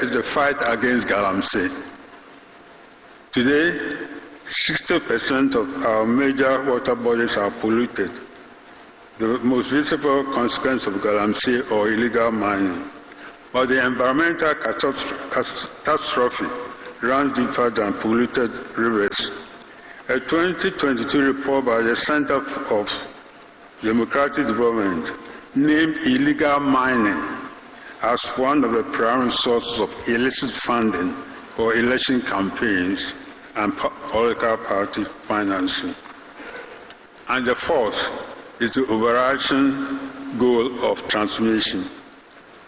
is the fight against galamsey. Today, 60% of our major water bodies are polluted. The most visible consequence of galamsey or illegal mining. But the environmental catastrophe runs deeper than polluted rivers. A 2022 report by the Center for Democratic Development named illegal mining as one of the primary sources of illicit funding for election campaigns and political party financing. And the fourth is the overarching goal of transformation.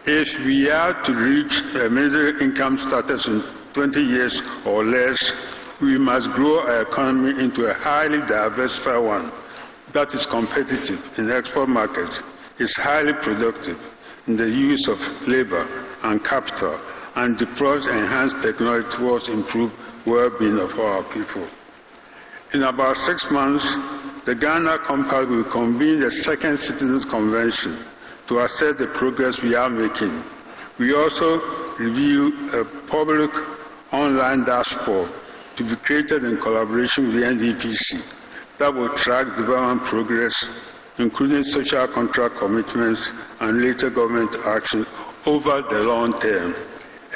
If we are to reach a middle income status in 20 years or less, we must grow our economy into a highly diversified one that is competitive in export markets, is highly productive in the use of labor and capital, and deploys enhanced technology towards improved well-being of our people. In about 6 months, the Ghana Compact will convene the second Citizens Convention to assess the progress we are making. We also review a public online dashboard to be created in collaboration with the NDPC that will track development progress, including social contract commitments and later government action over the long term,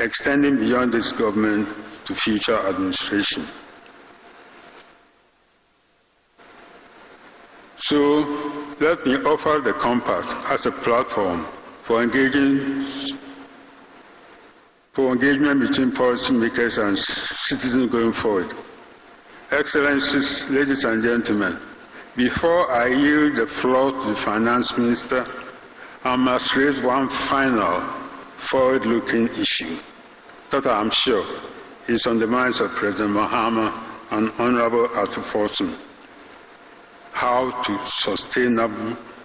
extending beyond this government to future administration. So let me offer the Compact as a platform for engagement between policymakers and citizens going forward. Excellencies, ladies and gentlemen, before I yield the floor to the Finance Minister, I must raise one final forward-looking issue that I am sure is on the minds of President Mahama and Honorable Atuforson: how to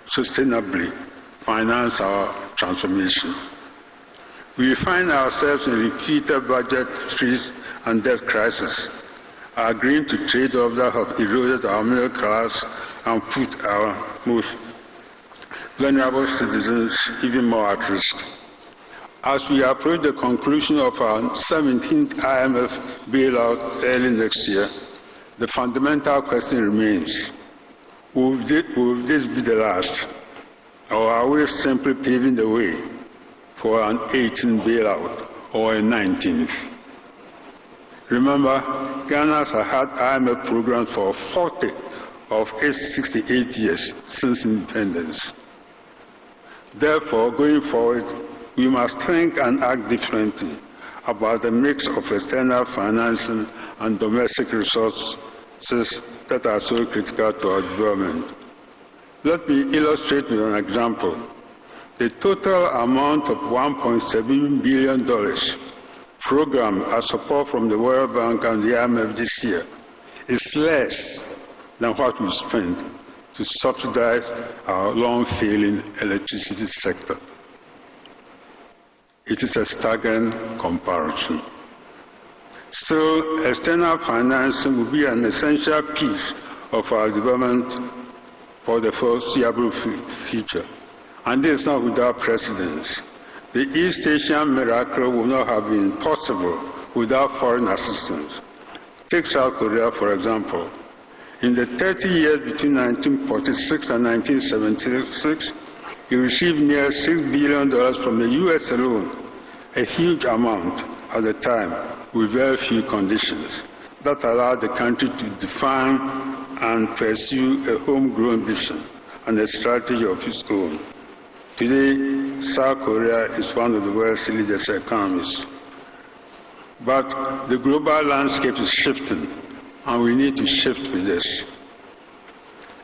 sustainably finance our transformation. We find ourselves in repeated budget trees and debt crisis, agreeing to trade-offs that have eroded our middle class and put our most vulnerable citizens even more at risk. As we approach the conclusion of our 17th IMF bailout early next year, the fundamental question remains: will this be the last, or are we simply paving the way for an 18th bailout or a 19th? Remember, Ghana has had IMF programs for 40 of its 68 years since independence. Therefore, going forward, we must think and act differently about the mix of external financing and domestic resources that are so critical to our development. Let me illustrate with an example. The total amount of $1.7 billion programmed as support from the World Bank and the IMF this year is less than what we spent to subsidize our long-failing electricity sector. It is a staggering comparison. Still, external financing will be an essential piece of our development for the foreseeable future, and this is not without precedence. The East Asian miracle would not have been possible without foreign assistance. Take South Korea, for example. In the 30 years between 1946 and 1976, it received near $6 billion from the U.S. alone, a huge amount at the time, with very few conditions that allowed the country to define and pursue a homegrown vision and a strategy of its own. Today, South Korea is one of the world's leading economies. But the global landscape is shifting, and we need to shift with this.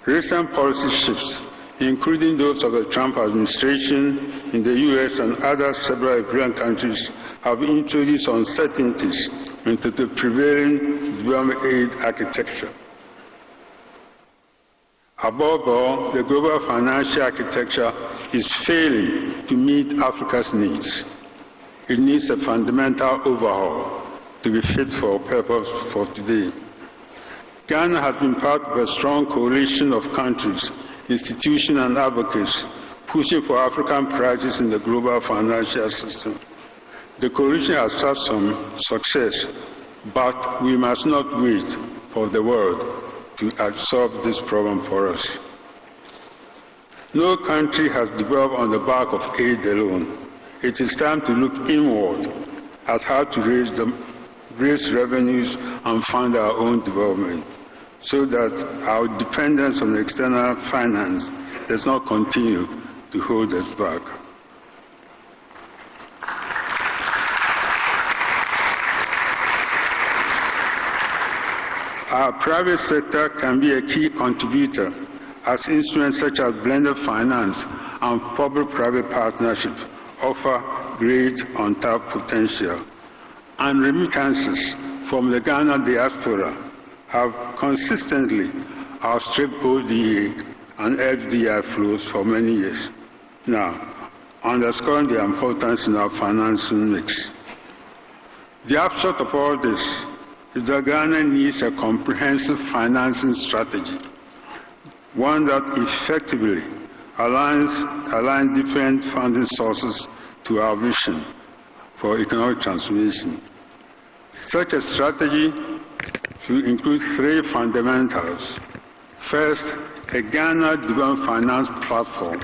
Recent policy shifts, including those of the Trump administration in the U.S. and other several European countries, have introduced uncertainties into the prevailing development aid architecture. Above all, the global financial architecture is failing to meet Africa's needs. It needs a fundamental overhaul to be fit for purpose for today. Ghana has been part of a strong coalition of countries, institutions, and advocates pushing for African priorities in the global financial system. The coalition has had some success, but we must not wait for the world to solve this problem for us. No country has developed on the back of aid alone. It is time to look inward at how to raise revenues and fund our own development so that our dependence on external finance does not continue to hold us back. Our private sector can be a key contributor as instruments such as blended finance and public-private partnerships offer great untapped potential. And remittances from the Ghana diaspora have consistently outstripped ODA and FDI flows for many years now, underscoring the importance in our financing mix. The upshot of all this is that Ghana needs a comprehensive financing strategy, one that effectively aligns different funding sources to our vision for economic transformation. Such a strategy should include three fundamentals. First, a Ghana Development Finance Platform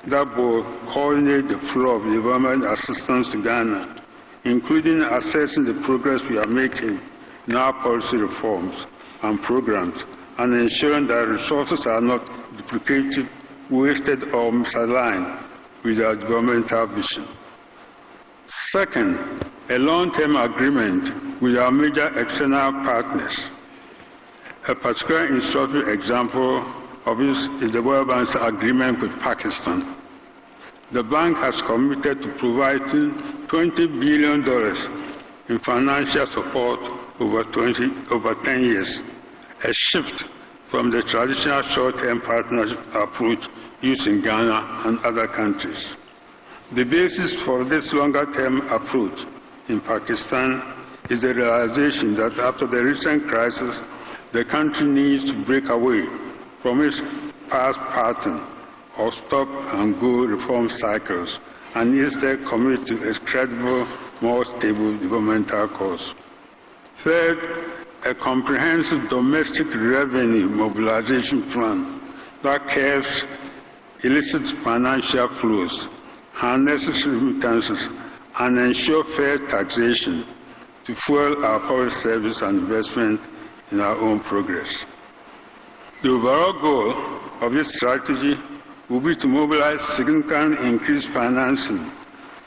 that will coordinate the flow of development assistance to Ghana, including assessing the progress we are making in our policy reforms and programs, and ensuring that resources are not duplicated, wasted, or misaligned with our developmental vision. Second, a long-term agreement with our major external partners. A particular instructive example of this is the World Bank's agreement with Pakistan. The bank has committed to providing $20 billion in financial support over 10 years, a shift from the traditional short-term partnership approach used in Ghana and other countries. The basis for this longer-term approach in Pakistan is the realization that after the recent crisis, the country needs to break away from its past pattern of stop-and-go reform cycles and instead commit to a credible, more stable developmental course. Third, a comprehensive domestic revenue mobilization plan that curbs illicit financial flows, harnesses remittances, and ensure fair taxation to fuel our public service and investment in our own progress. The overall goal of this strategy will be to mobilize significant increased financing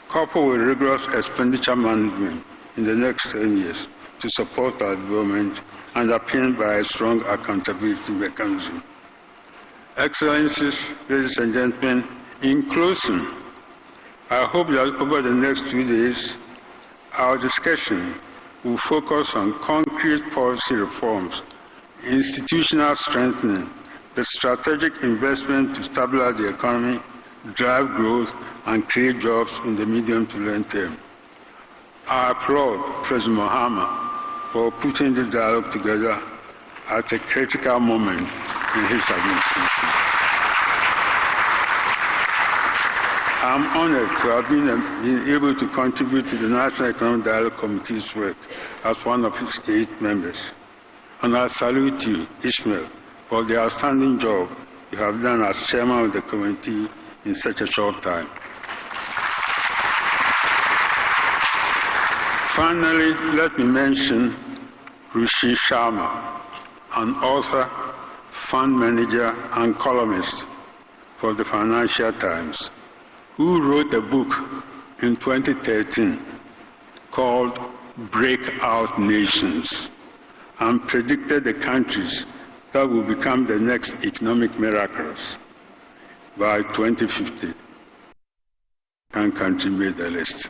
coupled with rigorous expenditure management in the next 10 years to support our development, underpinned by a strong accountability mechanism. Excellencies, ladies and gentlemen, in closing, I hope that over the next 2 days, our discussion will focus on concrete policy reforms, institutional strengthening, the strategic investment to stabilize the economy, drive growth, and create jobs in the medium to long term. I applaud President Mahama for putting this dialogue together at a critical moment in his administration. I'm honored to have been able to contribute to the National Economic Dialogue Committee's work as one of its 8 members. And I salute you, Ishmael, for the outstanding job you have done as chairman of the committee in such a short time. Finally, let me mention Rishi Sharma, an author, fund manager, and columnist for the Financial Times, who wrote a book in 2013 called Breakout Nations and predicted the countries that will become the next economic miracles by 2050. One country made the list.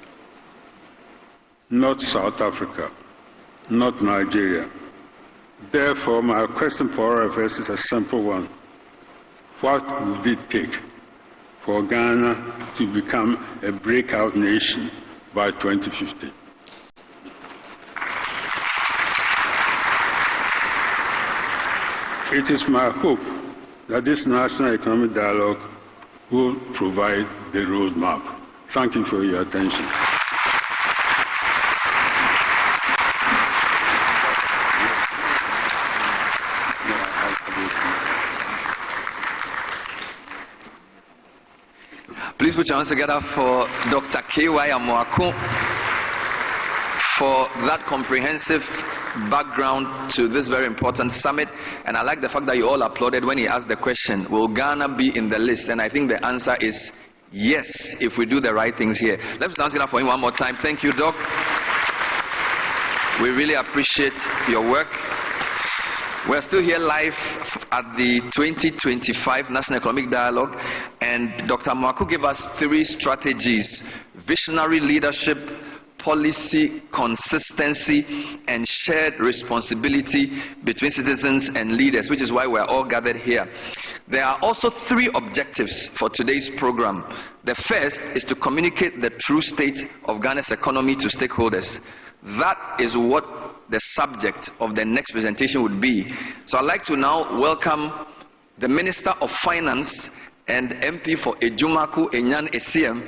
Not South Africa, not Nigeria. Therefore, my question for all of us is a simple one. What would it take for Ghana to become a breakout nation by 2050? It is my hope that this National Economic Dialogue will provide the roadmap. Thank you for your attention. put your hands together for Dr. K.Y. Amoako for that comprehensive background to this very important summit. And I like the fact that you all applauded when he asked the question, will Ghana be in the list? And I think the answer is yes, if we do the right things here. Let's dance it up for him one more time. Thank you, Doc. We really appreciate your work. We're still here live at the 2025 National Economic Dialogue, and Dr. Amoako gave us 3 strategies: visionary leadership, policy consistency, and shared responsibility between citizens and leaders, which is why we're all gathered here. There are also 3 objectives for today's program. The first is to communicate the true state of Ghana's economy to stakeholders. That is what the subject of the next presentation would be. So I'd like to now welcome the Minister of Finance and MP for Ejumaku Enyan Esiem,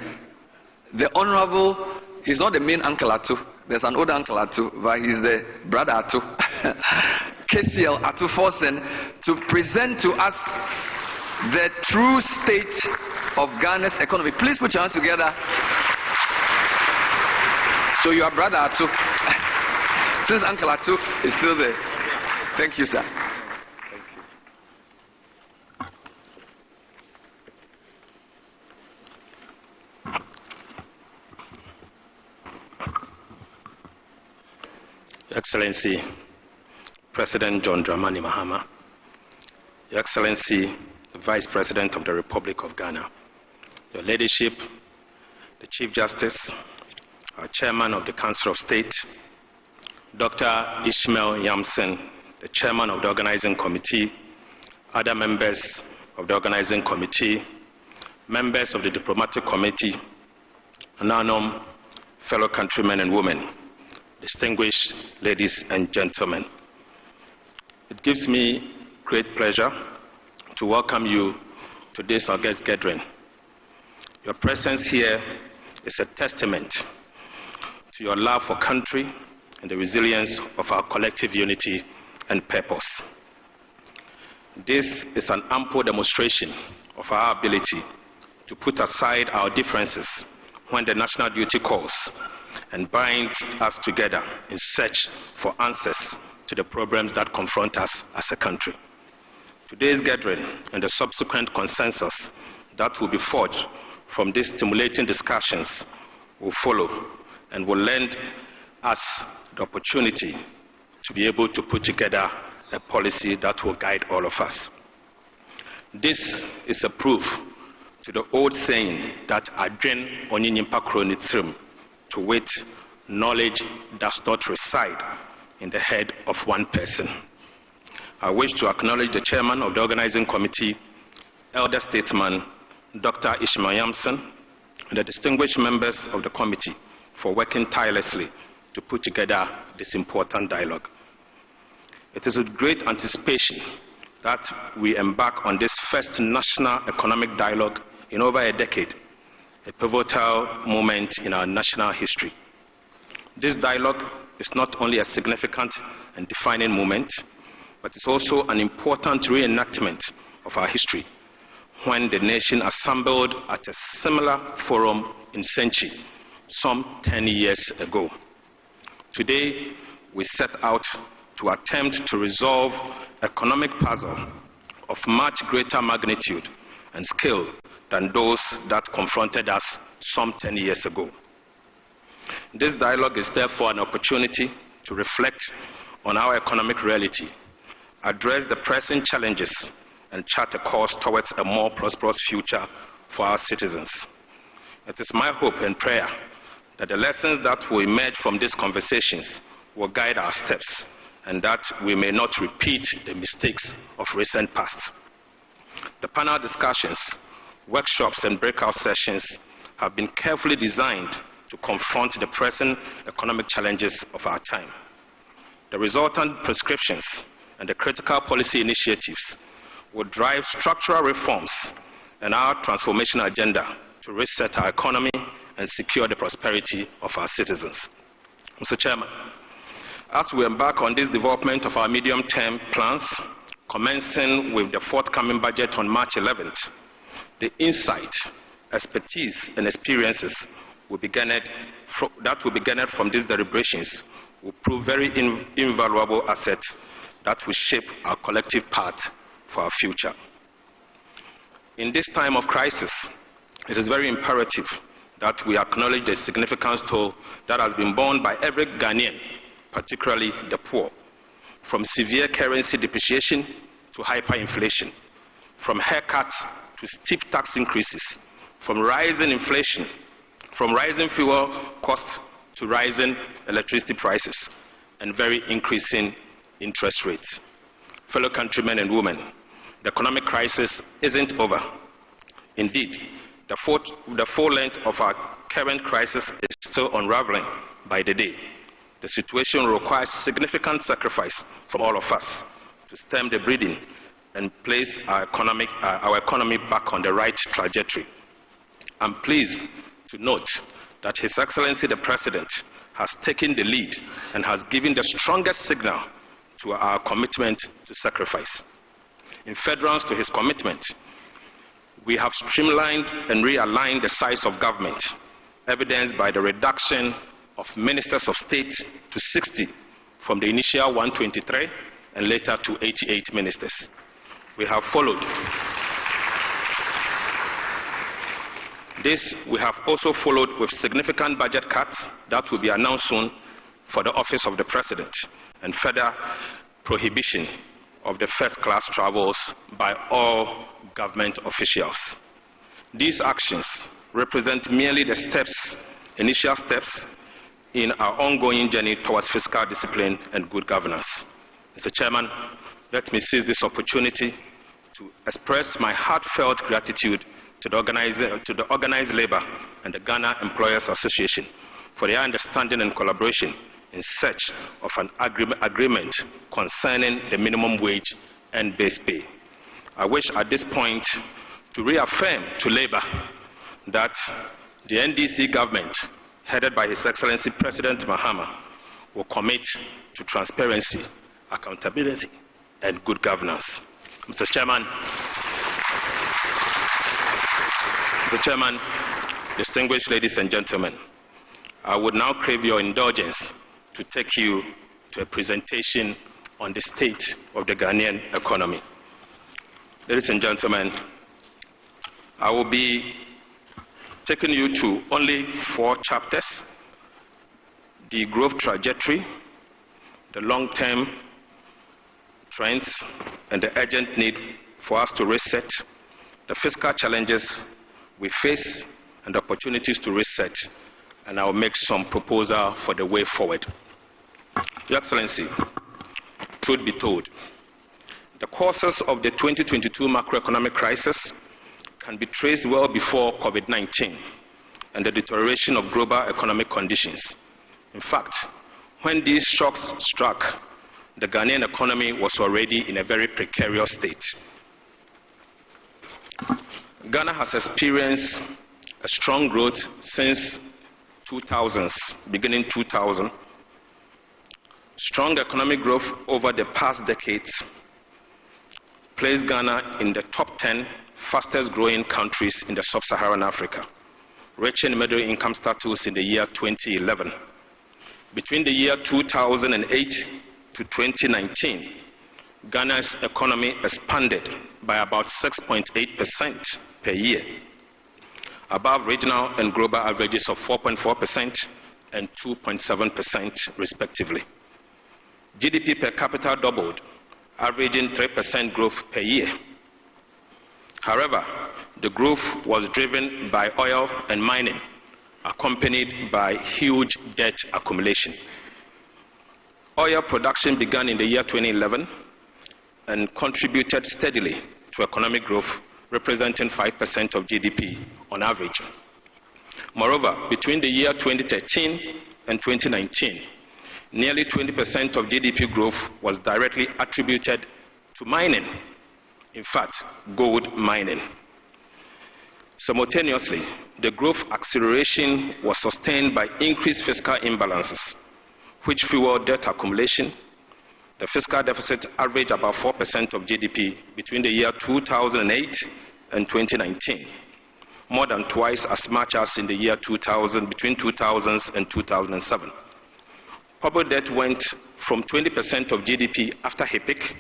the Honorable, he's not the main uncle Atu, there's an older uncle Atu, but he's the brother Atu, KCL Atu Forsen, to present to us the true state of Ghana's economy. Please put your hands together. So your brother Atu, since Uncle Atu is still there. Thank you, sir. Thank you. Your Excellency, President John Dramani Mahama, Your Excellency, the Vice President of the Republic of Ghana, Your Ladyship, the Chief Justice, our Chairman of the Council of State, Dr. Ishmael Yamson, the Chairman of the Organizing Committee, other members of the Organizing Committee, members of the Diplomatic Committee, and fellow countrymen and women, distinguished ladies and gentlemen. It gives me great pleasure to welcome you to this August gathering. Your presence here is a testament to your love for country and the resilience of our collective unity and purpose. This is an ample demonstration of our ability to put aside our differences when the national duty calls and bind us together in search for answers to the problems that confront us as a country. Today's gathering and the subsequent consensus that will be forged from these stimulating discussions will follow and will lend us the opportunity to be able to put together a policy that will guide all of us. This is a proof to the old saying that adwen onyinimpa kronitrim, to wit, knowledge does not reside in the head of one person. I wish to acknowledge the Chairman of the Organizing Committee, Elder Statesman Dr. Ishmael Yamson, and the distinguished members of the committee for working tirelessly to put together this important dialogue. It is with great anticipation that we embark on this first national economic dialogue in over a decade, a pivotal moment in our national history. This dialogue is not only a significant and defining moment, but it's also an important reenactment of our history when the nation assembled at a similar forum in Senchi some 10 years ago. Today, we set out to attempt to resolve economic puzzle of much greater magnitude and scale than those that confronted us some 10 years ago. This dialogue is therefore an opportunity to reflect on our economic reality, address the pressing challenges, and chart a course towards a more prosperous future for our citizens. It is my hope and prayer that the lessons that will emerge from these conversations will guide our steps, and that we may not repeat the mistakes of recent past. The panel discussions, workshops, and breakout sessions have been carefully designed to confront the present economic challenges of our time. The resultant prescriptions and the critical policy initiatives will drive structural reforms and our transformation agenda to reset our economy and secure the prosperity of our citizens. Mr. Chairman, as we embark on this development of our medium-term plans, commencing with the forthcoming budget on March 11th, the insight expertise and experiences will be garnered from these deliberations will prove very invaluable assets that will shape our collective path for our future. In this time of crisis, it is very imperative that we acknowledge the significant toll that has been borne by every Ghanaian, particularly the poor, from severe currency depreciation to hyperinflation, from haircuts to steep tax increases, from rising inflation, from rising fuel costs to rising electricity prices, and very increasing interest rates. Fellow countrymen and women, the economic crisis isn't over. Indeed, the full length of our current crisis is still unraveling by the day. The situation requires significant sacrifice from all of us to stem the bleeding and place our economy back on the right trajectory. I'm pleased to note that His Excellency the President has taken the lead and has given the strongest signal to our commitment to sacrifice. In furtherance to his commitment, we have streamlined and realigned the size of government, evidenced by the reduction of ministers of state to 60 from the initial 123 and later to 88 ministers. We have followed. We have also followed with significant budget cuts that will be announced soon for the office of the President, and further prohibition of the first-class travels by all government officials. These actions represent merely the initial steps in our ongoing journey towards fiscal discipline and good governance. Mr. Chairman, let me seize this opportunity to express my heartfelt gratitude to the organized labor and the Ghana Employers Association for their understanding and collaboration in search of an agreement concerning the minimum wage and base pay. I wish at this point to reaffirm to labor that the NDC government, headed by His Excellency President Mahama, will commit to transparency, accountability, and good governance. Mr. Chairman, distinguished ladies and gentlemen, I would now crave your indulgence to take you to a presentation on the state of the Ghanaian economy. Ladies and gentlemen, I will be taking you to only 4 chapters: the growth trajectory, the long-term trends, and the urgent need for us to reset, the fiscal challenges we face, and the opportunities to reset, and I will make some proposal for the way forward. Your Excellency, truth be told, the causes of the 2022 macroeconomic crisis can be traced well before COVID-19 and the deterioration of global economic conditions. In fact, when these shocks struck, the Ghanaian economy was already in a very precarious state. Ghana has experienced a strong growth since 2000s, beginning 2000. Strong economic growth over the past decades placed Ghana in the top 10 fastest growing countries in the sub-Saharan Africa, reaching middle income status in the year 2011. Between the year 2008 to 2019, Ghana's economy expanded by about 6.8% per year, above regional and global averages of 4.4% and 2.7% respectively. GDP per capita doubled, averaging 3% growth per year. However, the growth was driven by oil and mining, accompanied by huge debt accumulation. Oil production began in the year 2011 and contributed steadily to economic growth, representing 5% of GDP on average. Moreover, between the year 2013 and 2019, nearly 20% of GDP growth was directly attributed to mining, in fact, gold mining. Simultaneously, the growth acceleration was sustained by increased fiscal imbalances, which fueled debt accumulation. The fiscal deficit averaged about 4% of GDP between the year 2008 and 2019. more than twice as much as in the year 2000, between 2000 and 2007. Public debt went from 20% of GDP after HIPIC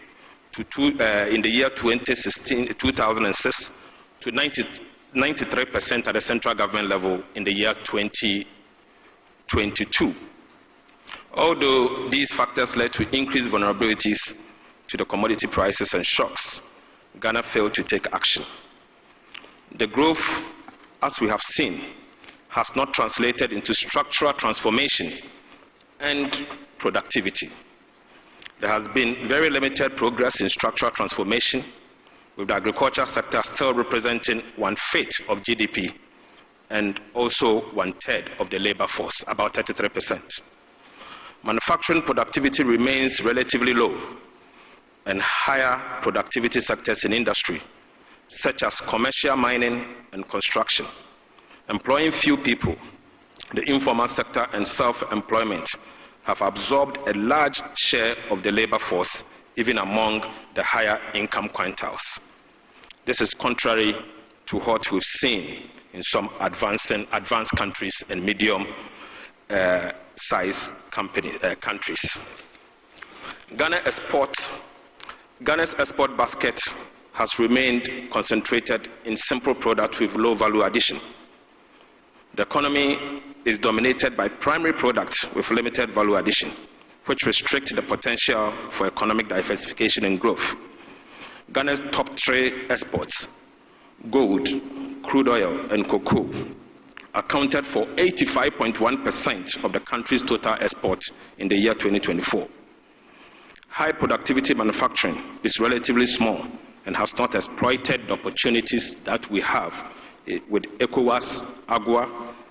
in the year 2006 to 93% at the central government level in the year 2022. Although these factors led to increased vulnerabilities to the commodity prices and shocks, Ghana failed to take action. The growth, as we have seen, has not translated into structural transformation and productivity. There has been very limited progress in structural transformation, with the agriculture sector still representing 1/5 of GDP and also 1/3 of the labor force, about 33%. Manufacturing productivity remains relatively low, and higher productivity sectors in industry, such as commercial mining and construction, employing few people, the informal sector and self-employment have absorbed a large share of the labor force, even among the higher income quintiles. This is contrary to what we've seen in some advanced countries and medium-sized countries. Ghana's export basket has remained concentrated in simple products with low value addition. The economy is dominated by primary products with limited value addition, which restrict the potential for economic diversification and growth. Ghana's top 3 exports, gold, crude oil, and cocoa, accounted for 85.1% of the country's total exports in the year 2024. High productivity manufacturing is relatively small and has not exploited the opportunities that we have with ECOWAS, AGWA,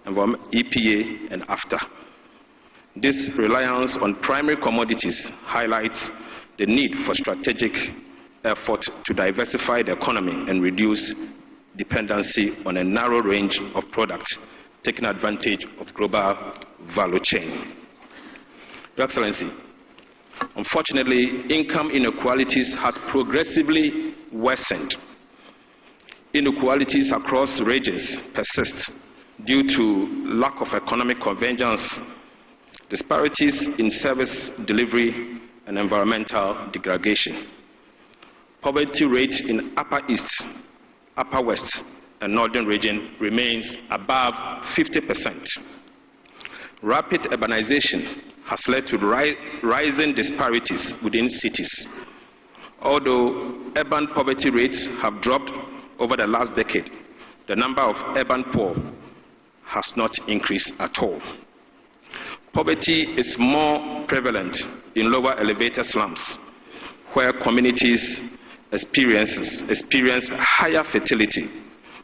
and EPA and AFTA. This reliance on primary commodities highlights the need for strategic effort to diversify the economy and reduce dependency on a narrow range of products, taking advantage of global value chain. Your Excellency, unfortunately, income inequalities has progressively worsened. Inequalities across regions persist due to lack of economic convergence, disparities in service delivery, and environmental degradation. Poverty rate in Upper East, Upper West, and Northern region remains above 50%. Rapid urbanization has led to rising disparities within cities. Although urban poverty rates have dropped over the last decade, the number of urban poor has not increased at all. Poverty is more prevalent in lower elevated slums, where communities experience higher fertility,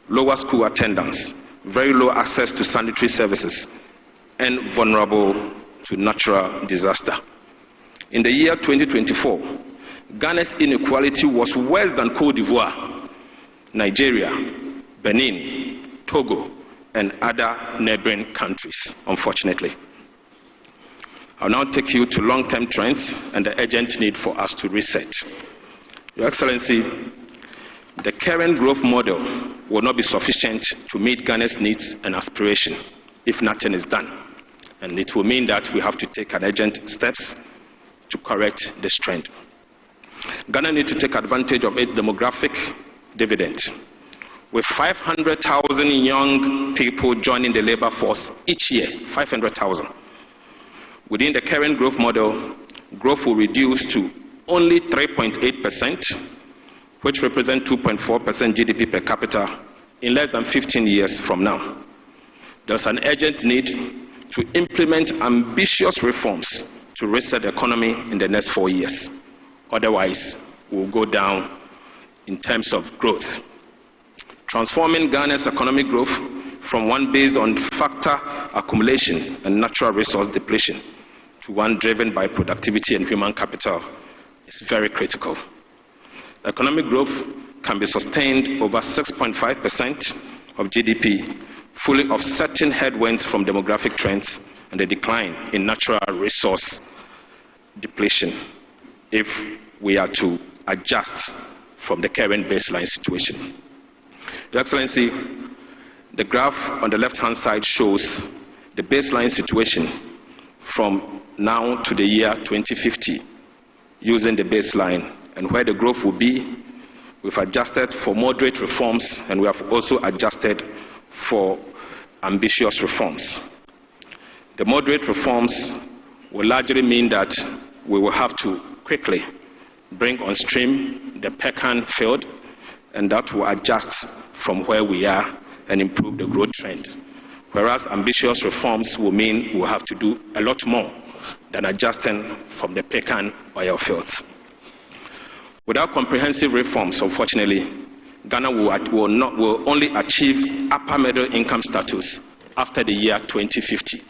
lower school attendance, very low access to sanitary services, and vulnerable to natural disaster. In the year 2024, Ghana's inequality was worse than Côte d'Ivoire, Nigeria, Benin, Togo, and other neighboring countries, unfortunately. I'll now take you to long-term trends and the urgent need for us to reset. Your Excellency, the current growth model will not be sufficient to meet Ghana's needs and aspirations if nothing is done. And it will mean that we have to take urgent steps to correct this trend. Ghana needs to take advantage of its demographic dividend. With 500,000 young people joining the labor force each year, 500,000. Within the current growth model, growth will reduce to only 3.8%, which represents 2.4% GDP per capita in less than 15 years from now. There's an urgent need to implement ambitious reforms to reset the economy in the next 4 years. Otherwise, we'll go down in terms of growth. Transforming Ghana's economic growth from one based on factor accumulation and natural resource depletion to one driven by productivity and human capital is very critical. Economic growth can be sustained over 6.5% of GDP, fully offsetting headwinds from demographic trends and the decline in natural resource depletion if we are to adjust from the current baseline situation. Your Excellency, The graph on the left-hand side shows the baseline situation from now to the year 2050 using the baseline and where the growth will be. We've adjusted for moderate reforms and we have also adjusted for ambitious reforms. The moderate reforms will largely mean that we will have to quickly bring on stream the Pecan field, and that will adjust from where we are and improve the growth trend. Whereas ambitious reforms will mean we'll have to do a lot more than adjusting from the Pecan oil fields. Without comprehensive reforms, unfortunately, Ghana will only achieve upper middle income status after the year 2050.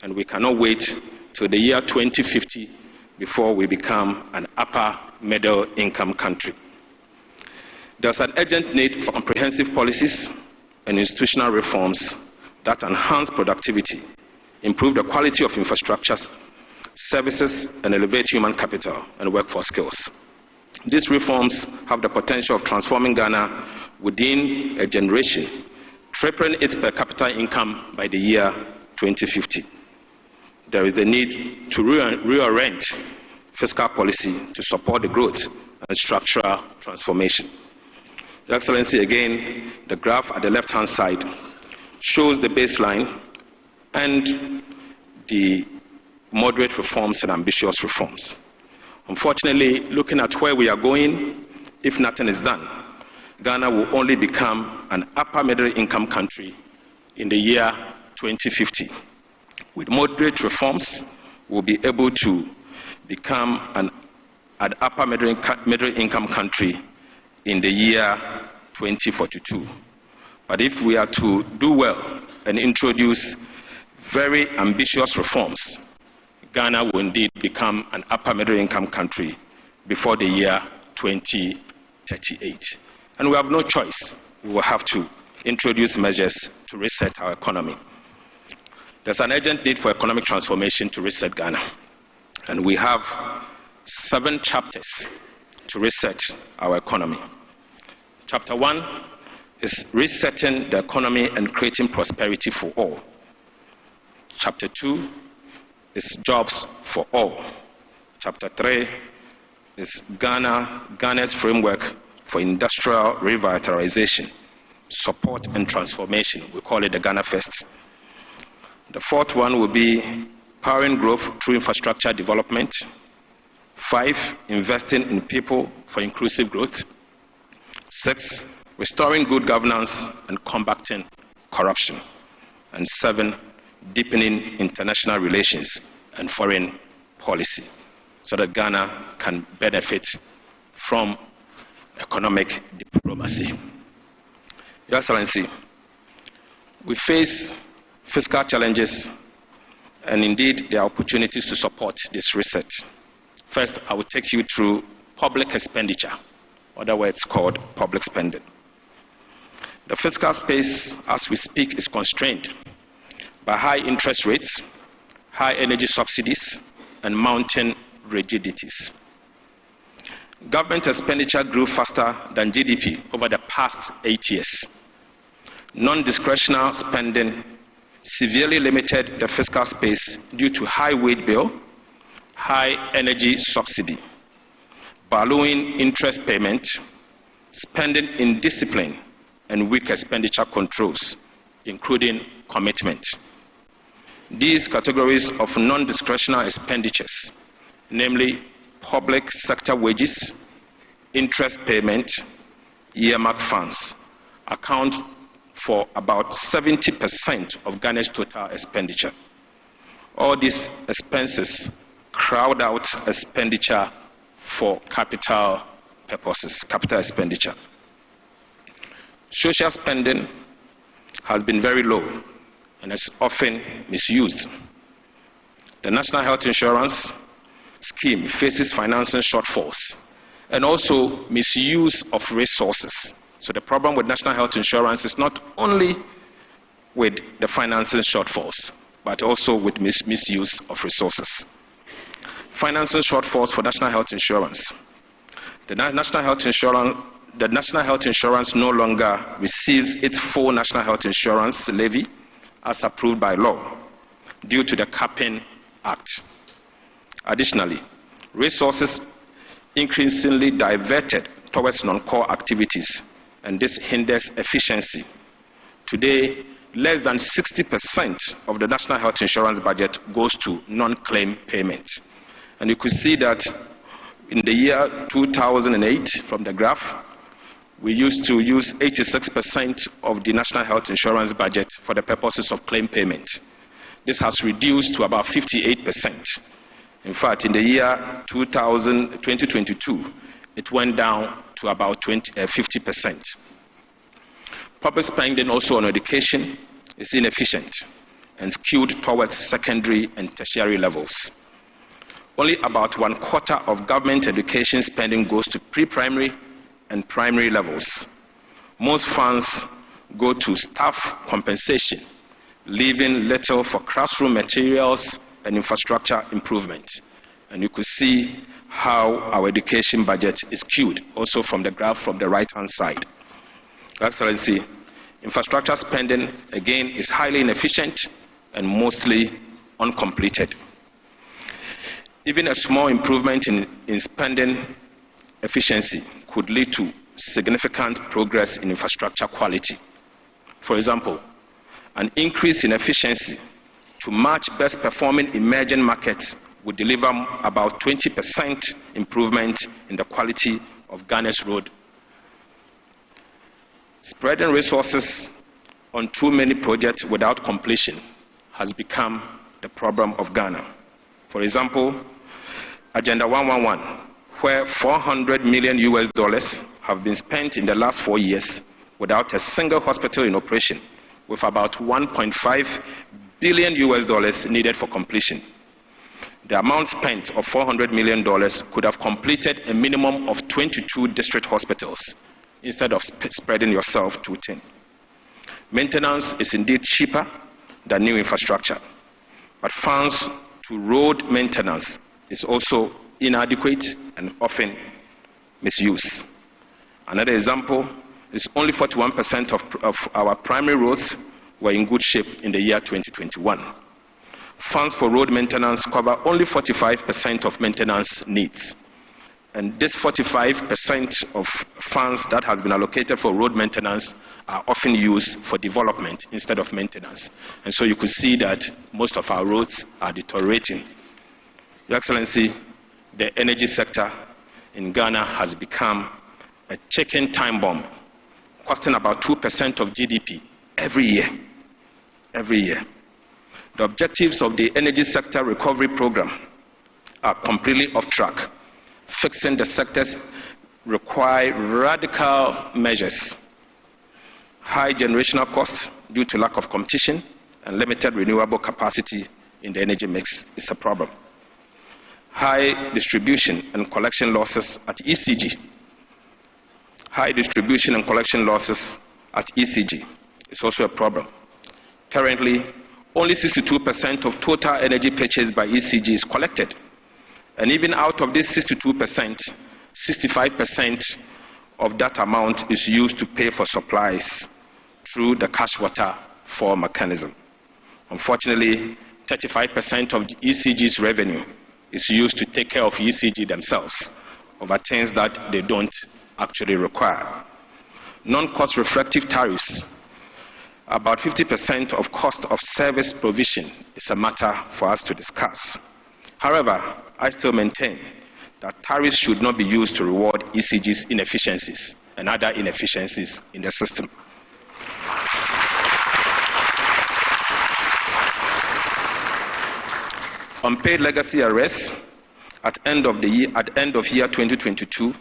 And we cannot wait till the year 2050 before we become an upper middle income country. There's an urgent need for comprehensive policies and institutional reforms that enhance productivity, improve the quality of infrastructures, services, and elevate human capital and workforce skills. These reforms have the potential of transforming Ghana within a generation, tripling its per capita income by the year 2050. There is the need to reorient fiscal policy to support the growth and structural transformation. Your Excellency, again, the graph at the left-hand side shows the baseline and the moderate reforms and ambitious reforms. Unfortunately, looking at where we are going, if nothing is done, Ghana will only become an upper middle income country in the year 2050. With moderate reforms, we'll be able to become an upper middle income country in the year 2042. But if we are to do well and introduce very ambitious reforms, Ghana will indeed become an upper middle income country before the year 2038. And we have no choice. We will have to introduce measures to reset our economy. There's an urgent need for economic transformation to reset Ghana. And we have 7 chapters to reset our economy. Chapter 1 is resetting the economy and creating prosperity for all. Chapter 2 is jobs for all. Chapter 3 is Ghana's framework for industrial revitalization, support and transformation. We call it the Ghana First. The 4th one will be powering growth through infrastructure development. 5, investing in people for inclusive growth. 6, restoring good governance and combating corruption. And 7, deepening international relations and foreign policy so that Ghana can benefit from economic diplomacy. Your Excellency, we face fiscal challenges, and indeed there are opportunities to support this reset. First, I will take you through public expenditure, otherwise called public spending. The fiscal space, as we speak, is constrained by high interest rates, high energy subsidies, and mounting rigidities. Government expenditure grew faster than GDP over the past 8 years. Non-discretionary spending severely limited the fiscal space due to high wage bill, high energy subsidy, ballooning interest payment, spending indiscipline, and weak expenditure controls, including commitment. These categories of non-discretionary expenditures, namely public sector wages, interest payment, earmark funds, account for about 70% of Ghana's total expenditure. All these expenses crowd out expenditure for capital purposes, capital expenditure. Social spending has been very low and is often misused. The National Health Insurance Scheme faces financing shortfalls and also misuse of resources. So the problem with national health insurance is not only with the financing shortfalls, but also with misuse of resources. Financing shortfalls for national health insurance. The National Health Insurance the National Health Insurance no longer receives its full National Health Insurance levy as approved by law due to the Capping Act. Additionally, resources increasingly diverted towards non-core activities, and this hinders efficiency. Today, less than 60% of the National Health Insurance budget goes to non-claim payment. And you could see that in the year 2008, from the graph, we used to use 86% of the National Health Insurance budget for the purposes of claim payment. This has reduced to about 58%. In fact, in the year 2022, it went down to about 50%. Public spending also on education is inefficient and skewed towards secondary and tertiary levels. Only about 1/4 of government education spending goes to pre-primary and primary levels. Most funds go to staff compensation, leaving little for classroom materials and infrastructure improvement. And you could see how our education budget is skewed, also from the graph from the right-hand side. Your Excellency, infrastructure spending, again, is highly inefficient and mostly uncompleted. Even a small improvement in spending efficiency could lead to significant progress in infrastructure quality. For example, an increase in efficiency to match best performing emerging markets would deliver about 20% improvement in the quality of Ghana's road. Spreading resources on too many projects without completion has become the problem of Ghana. For example, Agenda 111, where $400 million have been spent in the last 4 years without a single hospital in operation, with about $1.5 billion needed for completion. The amount spent of $400 million could have completed a minimum of 22 district hospitals instead of spreading yourself too thin. Maintenance is indeed cheaper than new infrastructure, but funds to road maintenance is also inadequate and often misused. Another example is only 41% of our primary roads were in good shape in the year 2021. Funds for road maintenance cover only 45% of maintenance needs. And this 45% of funds that has been allocated for road maintenance are often used for development instead of maintenance. And so you could see that most of our roads are deteriorating. Your Excellency, the energy sector in Ghana has become a ticking time bomb, costing about 2% of GDP every year. Every year. The objectives of the energy sector recovery program are completely off track. Fixing the sectors require radical measures. High generational costs due to lack of competition and limited renewable capacity in the energy mix is a problem. High distribution and collection losses at ECG. High distribution and collection losses at ECG is also a problem. Currently, only 62% of total energy purchased by ECG is collected. And even out of this 62%, 65% of that amount is used to pay for supplies through the cash water fall mechanism. Unfortunately, 35% of the ECG's revenue is used to take care of ECG themselves over things that they don't actually require. Non-cost reflective tariffs. About 50% of cost of service provision is a matter for us to discuss. However, I still maintain that tariffs should not be used to reward ECG's inefficiencies and other inefficiencies in the system. Unpaid legacy arrests at end of year 2022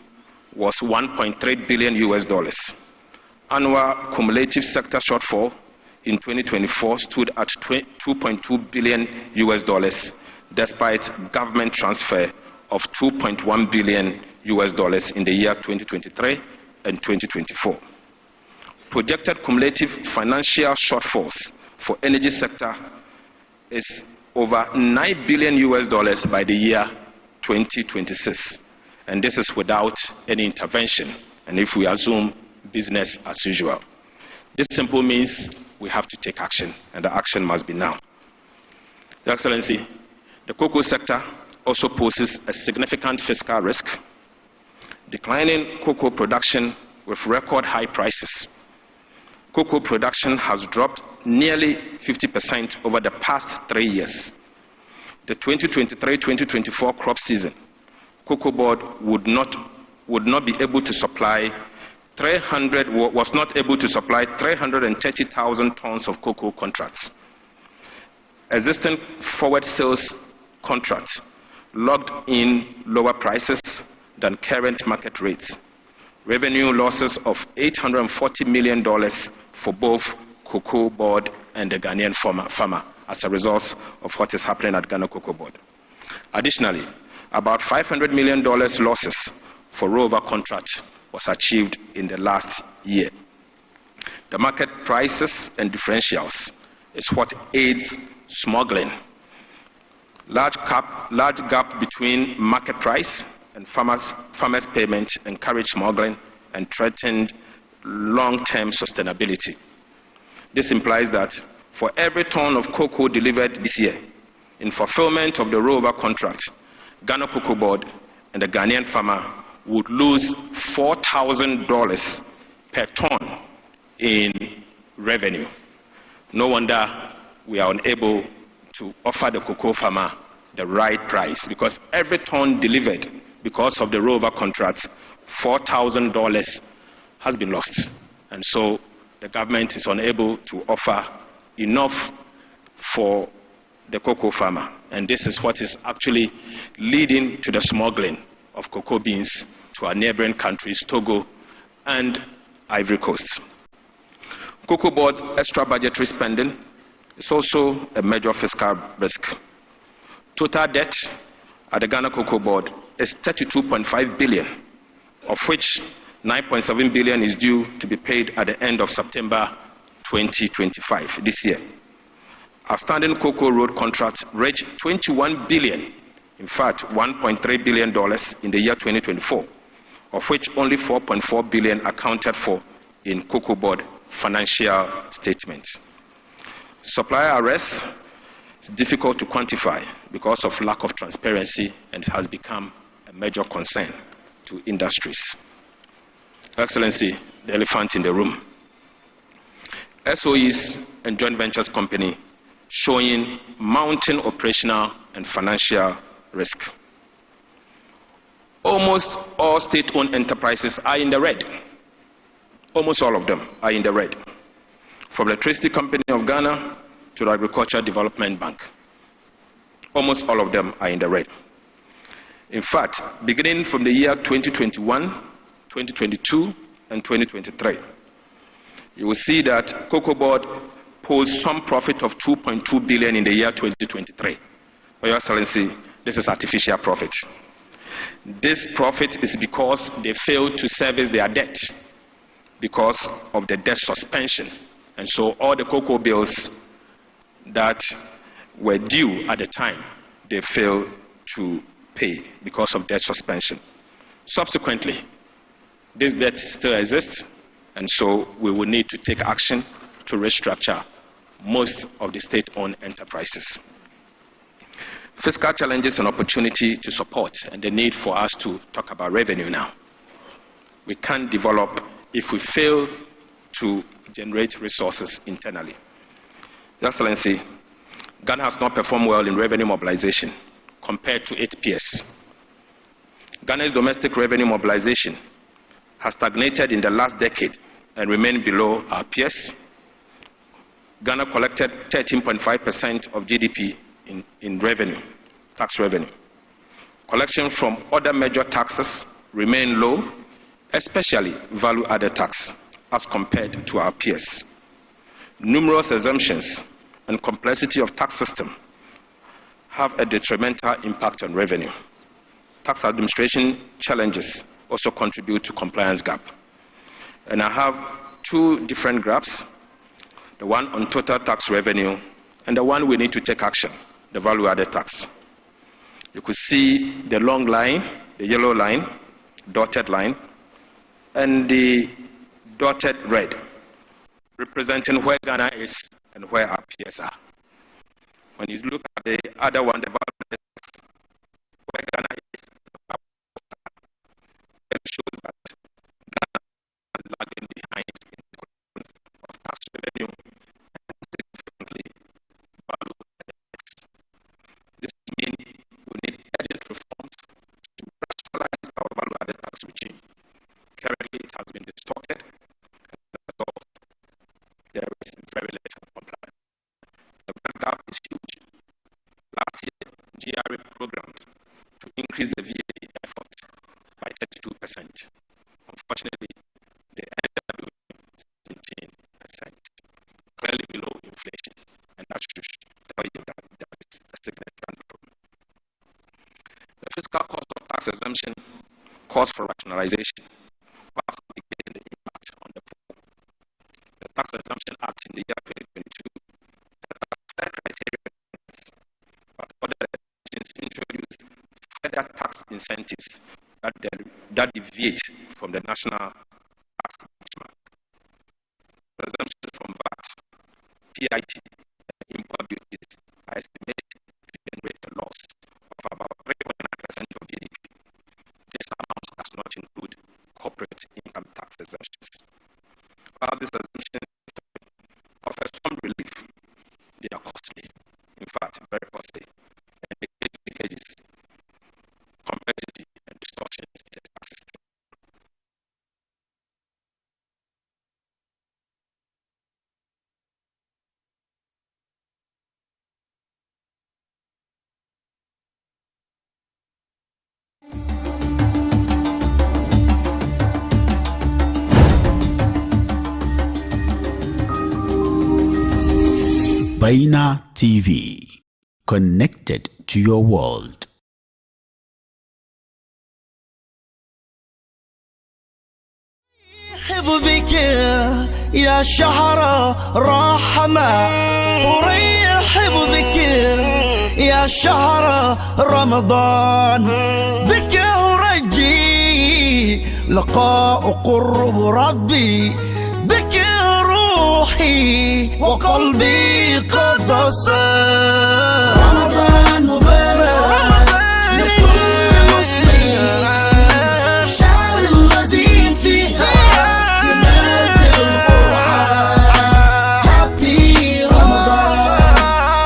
was $1.3 billion. Annual cumulative sector shortfall in 2024 stood at $2.2 billion, despite government transfer of $2.1 billion in the year 2023 and 2024. Projected cumulative financial shortfalls for energy sector is over $9 billion by the year 2026, and this is without any intervention and if we assume business as usual. This simply means we have to take action, and the action must be now. Your Excellency, the cocoa sector also poses a significant fiscal risk. Declining cocoa production with record high prices. Cocoa production has dropped nearly 50% over the past 3 years. The 2023-2024 crop season, Cocoa Board would not be able to supply 330,000 tons of cocoa contracts. Existing forward sales contracts locked in lower prices than current market rates. Revenue losses of $840 million for both Cocoa Board and the Ghanaian farmer as a result of what is happening at Ghana Cocoa Board. Additionally, about $500 million losses for rollover contract was achieved in the last year. The market prices and differentials is what aids smuggling. Large gap between market price and farmers' payment encourage smuggling and threatened long-term sustainability. This implies that for every ton of cocoa delivered this year, in fulfillment of the rollover contract, Ghana Cocoa Board and the Ghanaian farmer would lose $4,000 per ton in revenue. No wonder we are unable to offer the cocoa farmer the right price, because every ton delivered because of the rollover contract, $4,000 has been lost. And so the government is unable to offer enough for the cocoa farmer. And this is what is actually leading to the smuggling of cocoa beans to our neighboring countries, Togo and Ivory Coast. Cocoa Board's extra budgetary spending is also a major fiscal risk. Total debt at the Ghana Cocoa Board is $32.5 billion, of which $9.7 billion is due to be paid at the end of September 2025, this year. Outstanding cocoa road contracts reached $21 billion, in fact $1.3 billion in the year 2024, of which only $4.4 billion accounted for in Cocoa Board financial statements. Supplier arrests is difficult to quantify because of lack of transparency, and has become a major concern to industries. Excellency, the elephant in the room. SOEs and joint ventures company showing mounting operational and financial risk. Almost all state-owned enterprises are in the red. Almost all of them are in the red. From the Electricity Company of Ghana to the Agricultural Development Bank. Almost all of them are in the red. In fact, beginning from the year 2021, 2022, and 2023, you will see that Cocoa Board posed some profit of $2.2 billion in the year 2023. Your Excellency, this is artificial profit. This profit is because they failed to service their debt because of the debt suspension. And so all the cocoa bills that were due at the time, they failed to pay because of debt suspension. Subsequently, this debt still exists, and so we will need to take action to restructure most of the state-owned enterprises. Fiscal challenges and opportunity to support, and the need for us to talk about revenue now. We can't develop if we fail to generate resources internally. Your Excellency, Ghana has not performed well in revenue mobilization compared to its peers. Ghana's domestic revenue mobilization has stagnated in the last decade and remained below our peers. Ghana collected 13.5% of GDP in revenue, tax revenue. Collection from other major taxes remain low, especially value-added tax, as compared to our peers. Numerous exemptions and complexity of tax system have a detrimental impact on revenue. Tax administration challenges also contribute to compliance gap. And I have two different graphs, the one on total tax revenue and the one we need to take action, the value-added tax. You could see the long line, the yellow line, dotted line, and the dotted red, representing where Ghana is and where our peers are. When you look at the other one, the where Ghana is, it shows that Ghana is lagging behind in the of tax revenue and significantly value index. This means we need urgent reforms to rationalize our value-added tax regime. Currently, it has been distorted, and as a result, there is very little compliance. The gap is huge. Last year, GRA programmed to increase the VAT effort by 32%. Unfortunately, they ended up doing 17%, clearly below inflation, and that should tell you that there is a significant problem. The fiscal cost of tax exemption calls for rationalization whilst mitigating the impact on the poor. The Tax Exemption Act in the year 2022 set up fair criteria, but other legislations introduced further tax incentives that deviate from the national tax benchmark. The exemption from VAT, PIT, and import duties are estimated to generate a loss of about 3.9% of GDP. This amount does not include corporate income tax exemptions. While this exemption offers some relief, they are costly, in fact, very costly, and they create leakages, complexity, and distortions in the tax system. Baina TV, connected to your world. بك يا شهر رحمة وريح بك يا شهر رمضان بك ورجي لقاء قرب ربي بك روحي وقلبي قد صار رمضان مبارك لكل مسلم شهر الذي فيها ينزل القرآن Happy Ramadan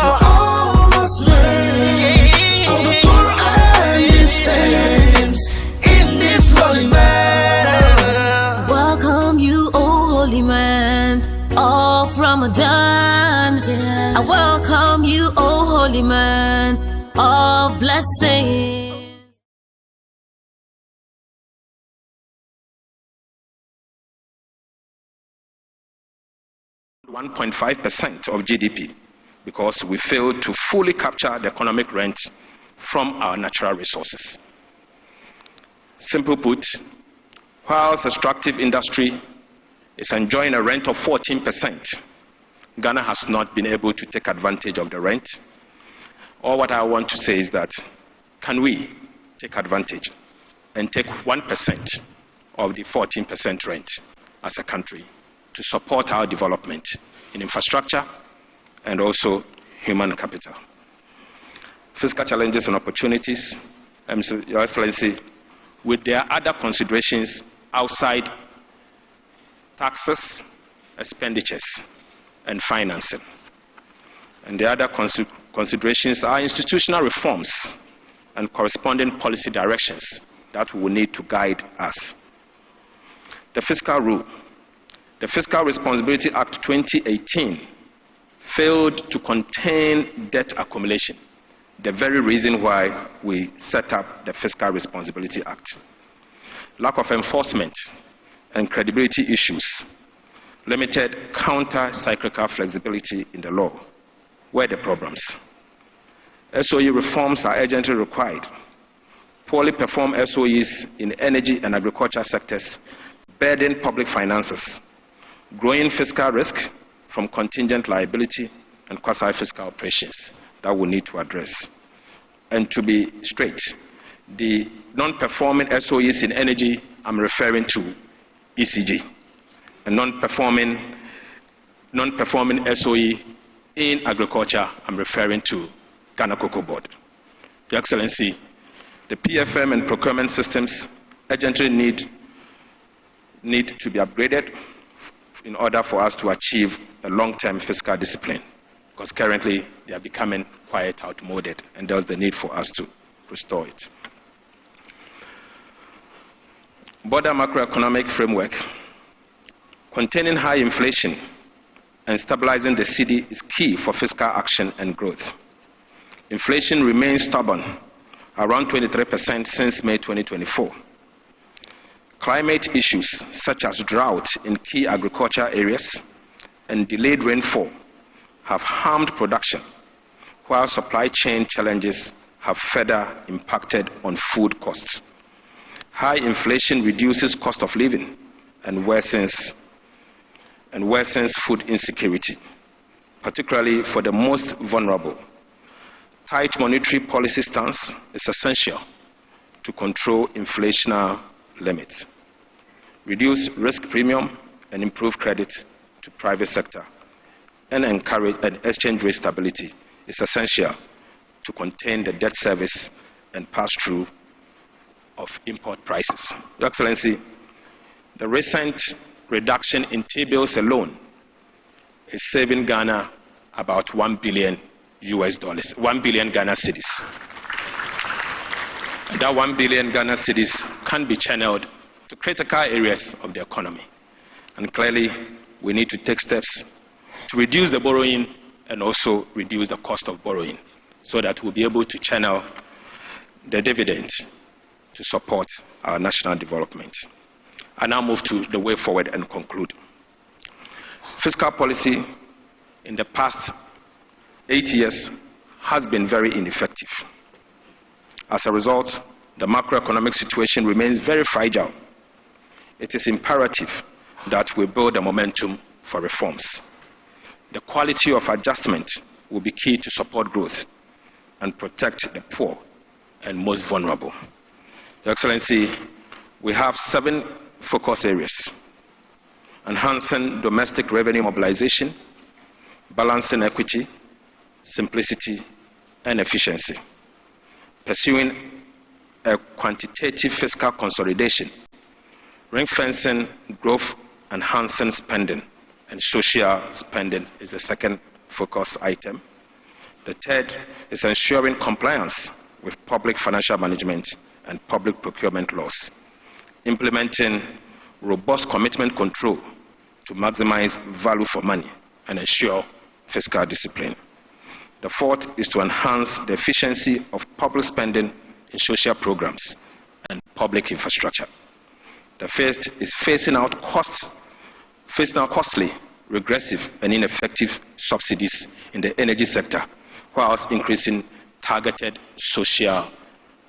for all Muslims. All the Quran descends in this holy man. Welcome you, O holy man of Ramadan. I welcome you, O holy man of blessing. 1.5% of GDP because we failed to fully capture the economic rent from our natural resources. Simple put, whilst extractive industry is enjoying a rent of 14%, Ghana has not been able to take advantage of the rent. All what I want to say is that, can we take advantage and take 1% of the 14% rent as a country to support our development in infrastructure and also human capital? Fiscal challenges and opportunities, Your Excellency, with their other considerations outside taxes, expenditures, and financing. And the other considerations are institutional reforms and corresponding policy directions that will need to guide us. The fiscal rule. The Fiscal Responsibility Act 2018 failed to contain debt accumulation, the very reason why we set up the Fiscal Responsibility Act. Lack of enforcement and credibility issues, limited counter-cyclical flexibility in the law were the problems. SOE reforms are urgently required. Poorly performed SOEs in energy and agriculture sectors burden public finances. Growing fiscal risk from contingent liability and quasi-fiscal operations that we need to address. And to be straight, the non-performing SOEs in energy I'm referring to ECG, a non-performing SOE in agriculture. I'm referring to Ghana Cocoa Board. Your Excellency, the PFM and procurement systems urgently need to be upgraded in order for us to achieve a long-term fiscal discipline, because currently they are becoming quite outmoded, and there's the need for us to restore it. Border macroeconomic framework. Containing high inflation and stabilizing the cedi is key for fiscal action and growth. Inflation remains stubborn, around 23% since May 2024. Climate issues such as drought in key agriculture areas and delayed rainfall have harmed production, while supply chain challenges have further impacted on food costs. High inflation reduces cost of living and worsens food insecurity, particularly for the most vulnerable. Tight monetary policy stance is essential to control inflationary limits, reduce risk premium and improve credit to private sector, and encourage exchange rate stability is essential to contain the debt service and pass-through of import prices. Your Excellency, the recent reduction in T-bills alone is saving Ghana about $1 billion, 1 billion Ghana cedis. And that 1 billion Ghana cedis can be channeled to critical areas of the economy. And clearly, we need to take steps to reduce the borrowing and also reduce the cost of borrowing, so that we'll be able to channel the dividend to support our national development. I now move to the way forward and conclude. Fiscal policy in the past 8 years has been very ineffective. As a result, the macroeconomic situation remains very fragile. It is imperative that we build a momentum for reforms. The quality of adjustment will be key to support growth and protect the poor and most vulnerable. Your Excellency, we have 7 focus areas: enhancing domestic revenue mobilization, balancing equity, simplicity, and efficiency, pursuing a quantitative fiscal consolidation, ring-fencing growth, enhancing spending, and social spending is the second focus item. The third is ensuring compliance with public financial management and public procurement laws, implementing robust commitment control to maximize value for money and ensure fiscal discipline. The fourth is to enhance the efficiency of public spending in social programs and public infrastructure. The fifth is phasing out costly, regressive, and ineffective subsidies in the energy sector, whilst increasing targeted social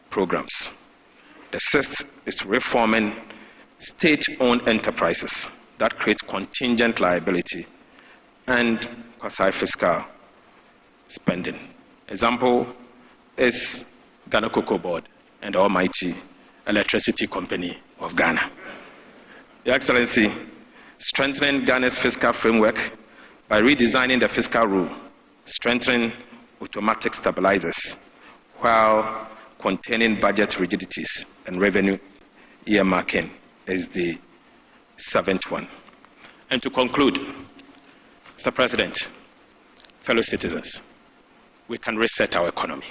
programs. The sixth is reforming state-owned enterprises that create contingent liability and quasi-fiscal spending. Example is Ghana Cocoa Board and the almighty Electricity Company of Ghana. Your Excellency, strengthening Ghana's fiscal framework by redesigning the fiscal rule, strengthening automatic stabilizers, while containing budget rigidities and revenue earmarking is the seventh one. And to conclude, Mr. President, fellow citizens, we can reset our economy.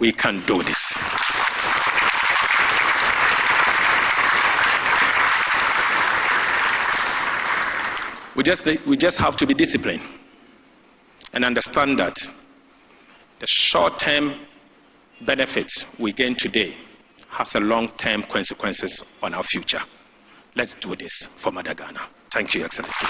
We can do this. We just have to be disciplined and understand that the short-term benefits we gain today has a long-term consequences on our future. Let's do this for Mother Ghana. Thank you, Your Excellency.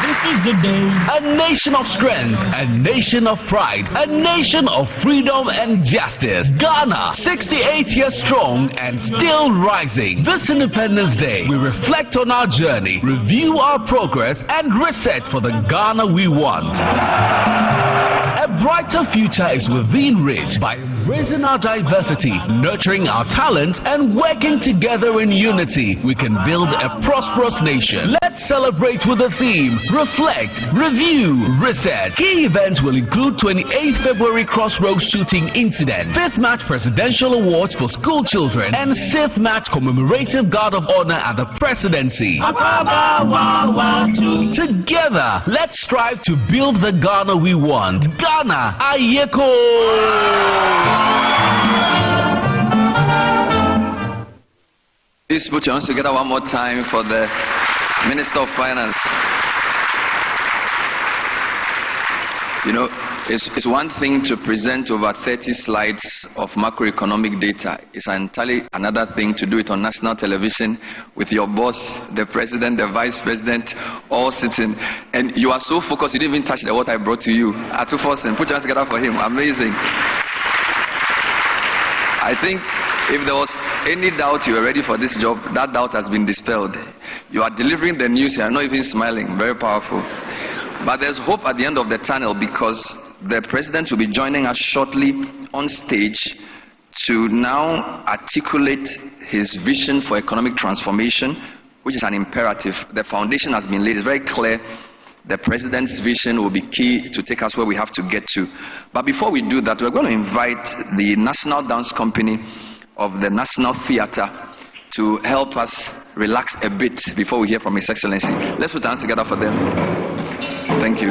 This is the day. A nation of strength, a nation of pride, a nation of freedom and justice. Ghana, 68 years strong and still rising. This Independence Day, we reflect on our journey, review our progress, and reset for the Ghana we want. A brighter future is within reach by embracing our diversity, nurturing our talents, and working together in unity, we can build a prosperous nation. Let's celebrate with the theme, Reflect, Review, Reset. Key events will include 28th February Crossroads shooting incident, 5th March Presidential Awards for school children, and 6th March commemorative guard of honor at the presidency. Together, let's strive to build the Ghana we want. Ghana, Aicc. Please put your hands together one more time for the Minister of Finance. You know, it's one thing to present over 30 slides of macroeconomic data. It's entirely another thing to do it on national television with your boss, the president, the vice president, all sitting. And you are so focused, you didn't even touch what I brought to you. Atufosin, put your hands together for him. Amazing. I think if there was any doubt you were ready for this job, that doubt has been dispelled. You are delivering the news here, not even smiling. Very powerful. But there's hope at the end of the tunnel, because the president will be joining us shortly on stage to now articulate his vision for economic transformation, which is an imperative. The foundation has been laid. It's very clear. The president's vision will be key to take us where we have to get to. But before we do that, we're going to invite the National Dance Company of the National Theatre to help us relax a bit before we hear from His Excellency. Let's put our hands together for them. Thank you.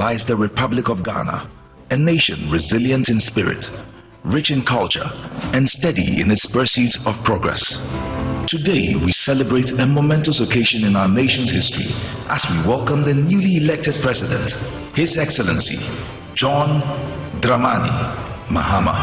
lies the Republic of Ghana, a nation resilient in spirit, rich in culture, and steady in its pursuit of progress. Today, we celebrate a momentous occasion in our nation's history as we welcome the newly elected President, His Excellency, John Dramani Mahama.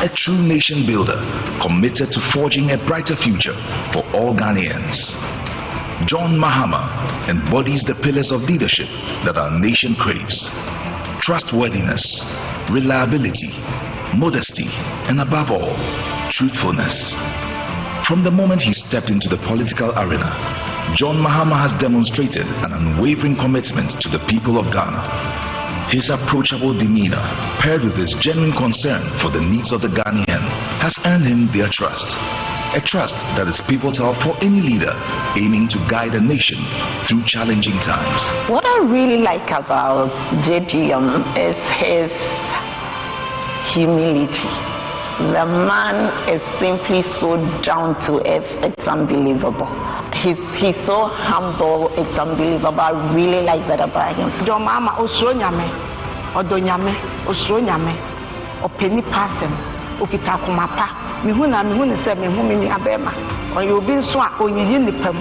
A true nation builder committed to forging a brighter future for all Ghanaians. John Mahama embodies the pillars of leadership that our nation craves: trustworthiness, reliability, modesty, and above all, truthfulness. From the moment he stepped into the political arena, John Mahama has demonstrated an unwavering commitment to the people of Ghana. His approachable demeanor, paired with his genuine concern for the needs of the Ghanaian, has earned him their trust. A trust that is pivotal for any leader aiming to guide a nation through challenging times. What I really like about JDM is his humility. The man is simply so down to earth, it's unbelievable. He's so humble, it's unbelievable. I really like that about him. Your mama osro nyame, odonyame, osro nyame, openi pasem, okita kumapa. Mihuna se mihu mini abema. Oyo bi nso a onyiyi nipam.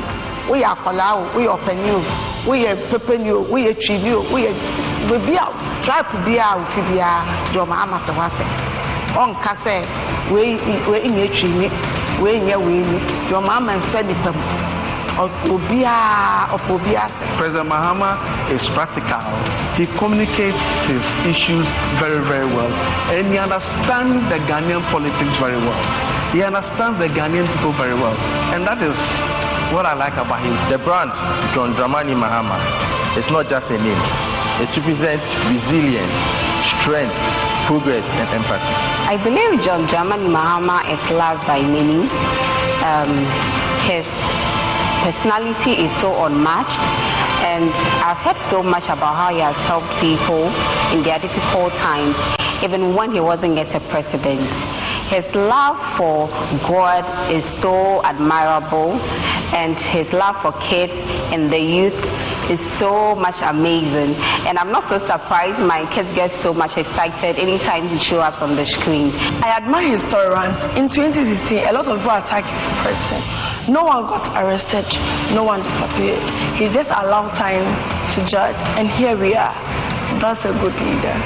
We are akola, we are openi, we are pepeni, we are twivi, we are bia, tribe bia, ufibia. Your mama te wase. On kase we inye twivi, we inye we. Your mama said nipam. President Mahama is practical. He communicates his issues very, very well. And he understands the Ghanaian politics very well. He understands the Ghanaian people very well. And that is what I like about him. The brand, John Dramani Mahama, is not just a name. It represents resilience, strength, progress, and empathy. I believe John Dramani Mahama is loved by many. His personality is so unmatched, and I've heard so much about how he has helped people in their difficult times, even when he wasn't yet a president. His love for God is so admirable, and his love for kids and the youth is so much amazing. And I'm not so surprised my kids get so much excited anytime he shows up on the screen. I admire his tolerance. In 2016, a lot of people attacked his person. No one got arrested, no one disappeared. He just allowed time to judge, and here we are. That's a good leader.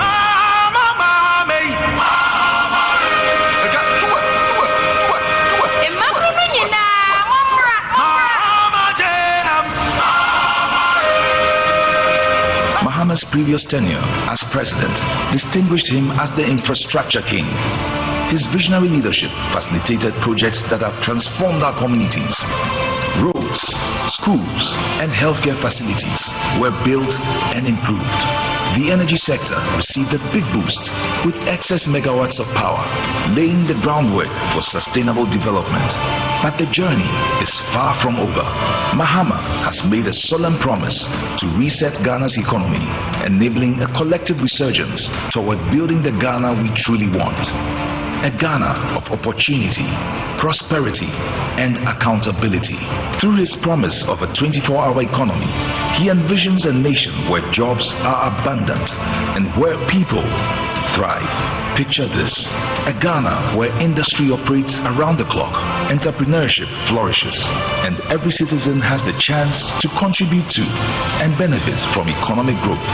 Mahama's previous tenure as president distinguished him as the infrastructure king. His visionary leadership facilitated projects that have transformed our communities. Roads, schools, and healthcare facilities were built and improved. The energy sector received a big boost with excess megawatts of power, laying the groundwork for sustainable development. But the journey is far from over. Mahama has made a solemn promise to reset Ghana's economy, enabling a collective resurgence toward building the Ghana we truly want. A Ghana of opportunity, prosperity, and accountability. Through his promise of a 24-hour economy, he envisions a nation where jobs are abundant and where people thrive. Picture this: a Ghana where industry operates around the clock, entrepreneurship flourishes, and every citizen has the chance to contribute to and benefit from economic growth.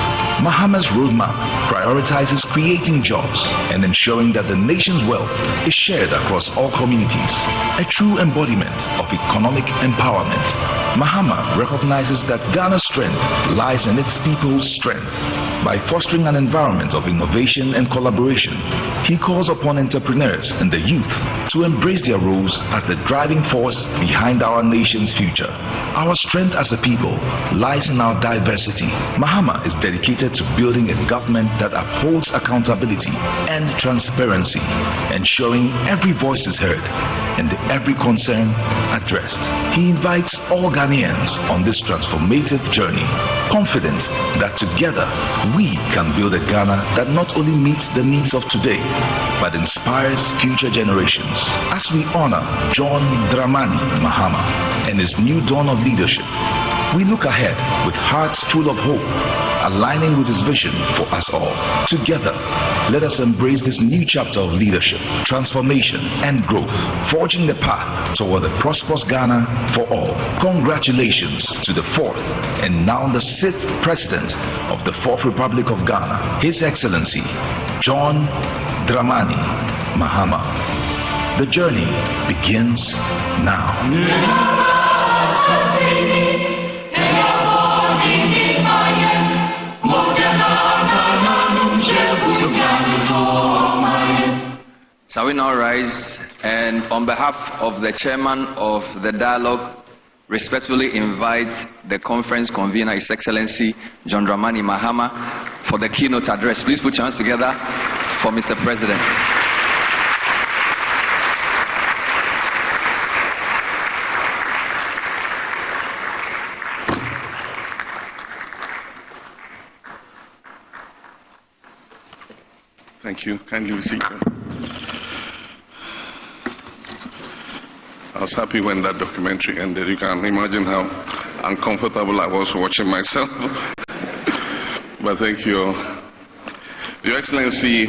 Mahama's roadmap prioritizes creating jobs and ensuring that the nation's wealth is shared across all communities. A true embodiment of economic empowerment. Mahama recognizes that Ghana's strength lies in its people's strength. By fostering an environment of innovation and collaboration, he calls upon entrepreneurs and the youth to embrace their roles as the driving force behind our nation's future. Our strength as a people lies in our diversity. Mahama is dedicated to building a government that upholds accountability and transparency, ensuring every voice is heard. and the every concern addressed. He invites all Ghanaians on this transformative journey, confident that together we can build a Ghana that not only meets the needs of today, but inspires future generations. As we honor John Dramani Mahama and his new dawn of leadership, we look ahead with hearts full of hope, aligning with his vision for us all. Together, let us embrace this new chapter of leadership, transformation, and growth, forging the path toward a prosperous Ghana for all. Congratulations to the 4th and now the 6th President of the 4th Republic of Ghana, His Excellency John Dramani Mahama. The journey begins now. Shall we now rise and on behalf of the chairman of the dialogue respectfully invite the conference convener, His Excellency John Dramani Mahama, for the keynote address. Please put your hands together for Mr. President. Thank you. Kindly be seated. I was happy when that documentary ended. You can imagine how uncomfortable I was watching myself. But thank you. Your Excellency,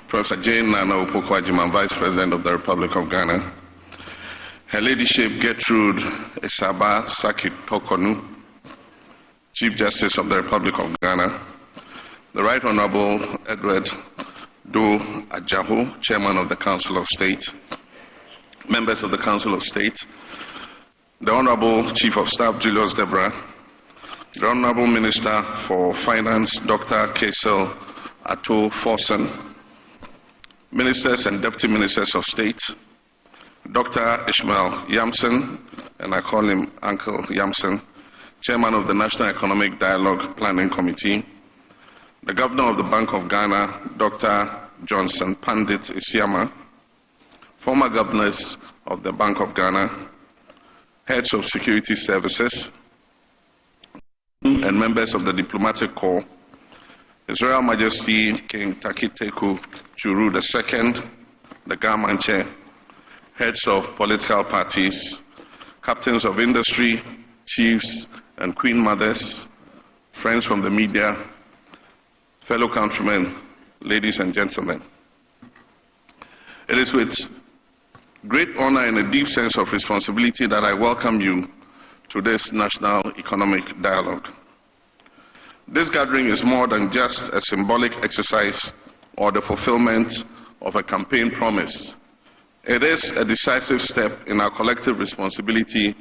Professor Jane Nana Opoku-Agyeman, Vice President of the Republic of Ghana, Her Ladyship Gertrude Esaba Saki-Tokonu, Chief Justice of the Republic of Ghana, the Right Honorable Edward Do Ajaho, Chairman of the Council of State, members of the Council of State, the Honorable Chief of Staff Julius Debra, the Honorable Minister for Finance Dr. Kaisel Ato Forsen, Ministers and Deputy Ministers of State, Dr. Ishmael Yamson, and I call him Uncle Yamson, Chairman of the National Economic Dialogue Planning Committee, the Governor of the Bank of Ghana, Dr. Johnson Pandit Isiama, former governors of the Bank of Ghana, heads of security services, and members of the diplomatic corps, His Royal Majesty King Takiteku Churu II, the Gamanche, heads of political parties, captains of industry, chiefs and queen mothers, friends from the media, fellow countrymen, ladies and gentlemen. It is with great honor and a deep sense of responsibility that I welcome you to this National Economic Dialogue. This gathering is more than just a symbolic exercise or the fulfillment of a campaign promise. It is a decisive step in our collective responsibility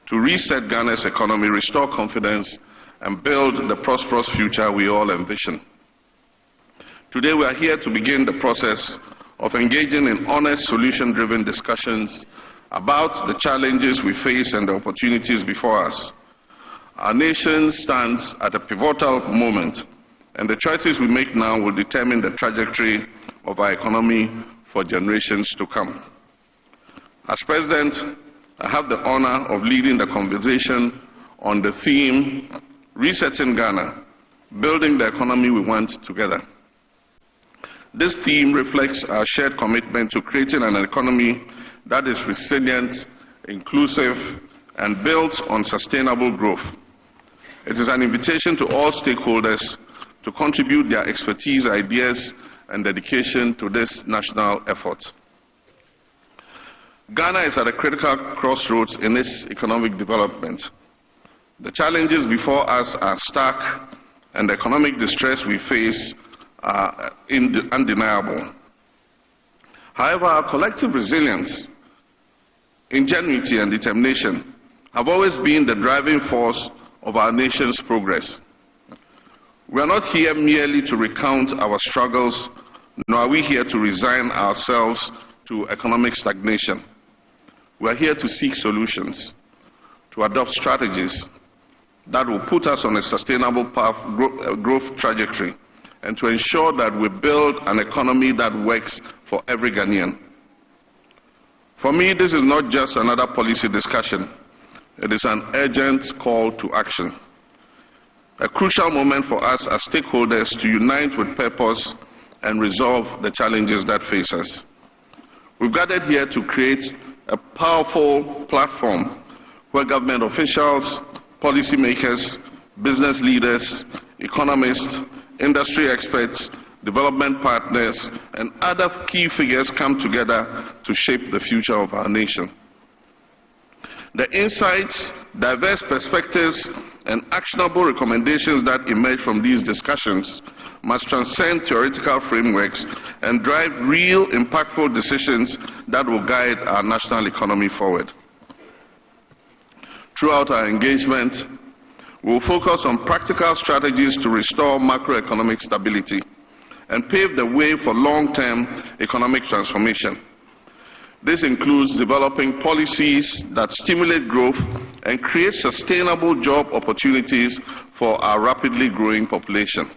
to reset Ghana's economy, restore confidence, and build the prosperous future we all envision. Today we are here to begin the process of engaging in honest, solution-driven discussions about the challenges we face and the opportunities before us. Our nation stands at a pivotal moment, and the choices we make now will determine the trajectory of our economy for generations to come. As President, I have the honor of leading the conversation on the theme, Resetting Ghana, Building the Economy We Want Together. This theme reflects our shared commitment to creating an economy that is resilient, inclusive, and built on sustainable growth. It is an invitation to all stakeholders to contribute their expertise, ideas, and dedication to this national effort. Ghana is at a critical crossroads in its economic development. The challenges before us are stark, and the economic distress we face are undeniable. However, our collective resilience, ingenuity, and determination have always been the driving force of our nation's progress. We are not here merely to recount our struggles, nor are we here to resign ourselves to economic stagnation. We are here to seek solutions, to adopt strategies that will put us on a sustainable path, growth trajectory, and to ensure that we build an economy that works for every Ghanaian. For me, this is not just another policy discussion. It is an urgent call to action. A crucial moment for us as stakeholders to unite with purpose and resolve the challenges that face us. We've gathered here to create a powerful platform where government officials, policymakers, business leaders, economists, industry experts, development partners, and other key figures come together to shape the future of our nation. The insights, diverse perspectives, and actionable recommendations that emerge from these discussions must transcend theoretical frameworks and drive real, impactful decisions that will guide our national economy forward. Throughout our engagement, we will focus on practical strategies to restore macroeconomic stability and pave the way for long-term economic transformation. This includes developing policies that stimulate growth and create sustainable job opportunities for our rapidly growing population.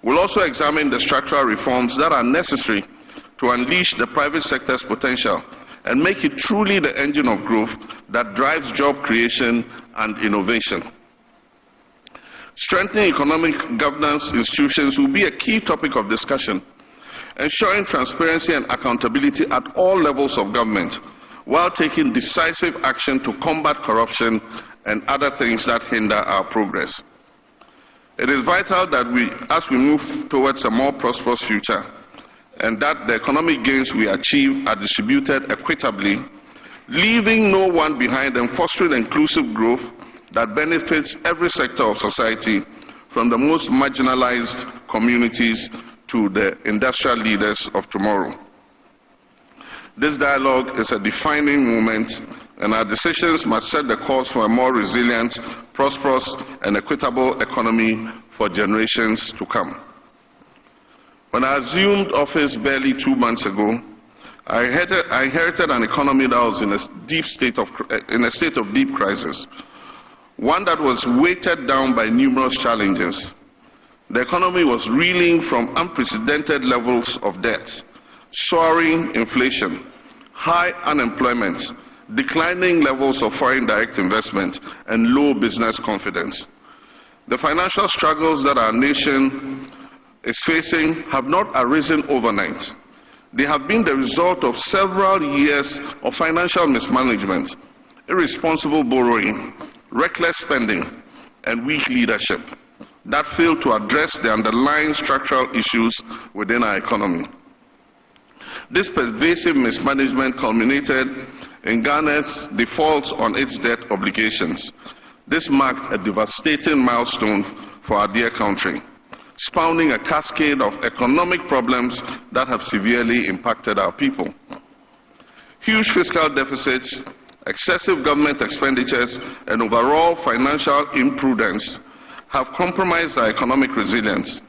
We'll also examine the structural reforms that are necessary to unleash the private sector's potential and make it truly the engine of growth that drives job creation and innovation. Strengthening economic governance institutions will be a key topic of discussion, ensuring transparency and accountability at all levels of government, while taking decisive action to combat corruption and other things that hinder our progress. It is vital that as we move towards a more prosperous future, and that the economic gains we achieve are distributed equitably, leaving no one behind and fostering inclusive growth that benefits every sector of society, from the most marginalized communities to the industrial leaders of tomorrow. This dialogue is a defining moment, and our decisions must set the course for a more resilient, prosperous, and equitable economy for generations to come. When I assumed office barely 2 months ago, I inherited an economy that was in a state of deep crisis, one that was weighted down by numerous challenges. The economy was reeling from unprecedented levels of debt, soaring inflation, high unemployment, declining levels of foreign direct investment, and low business confidence. The financial struggles that our nation is facing have not arisen overnight. They have been the result of several years of financial mismanagement, irresponsible borrowing, reckless spending, and weak leadership that failed to address the underlying structural issues within our economy. This pervasive mismanagement culminated in Ghana's defaults on its debt obligations. This marked a devastating milestone for our dear country, spawning a cascade of economic problems that have severely impacted our people. Huge fiscal deficits, excessive government expenditures, and overall financial imprudence have compromised our economic resilience.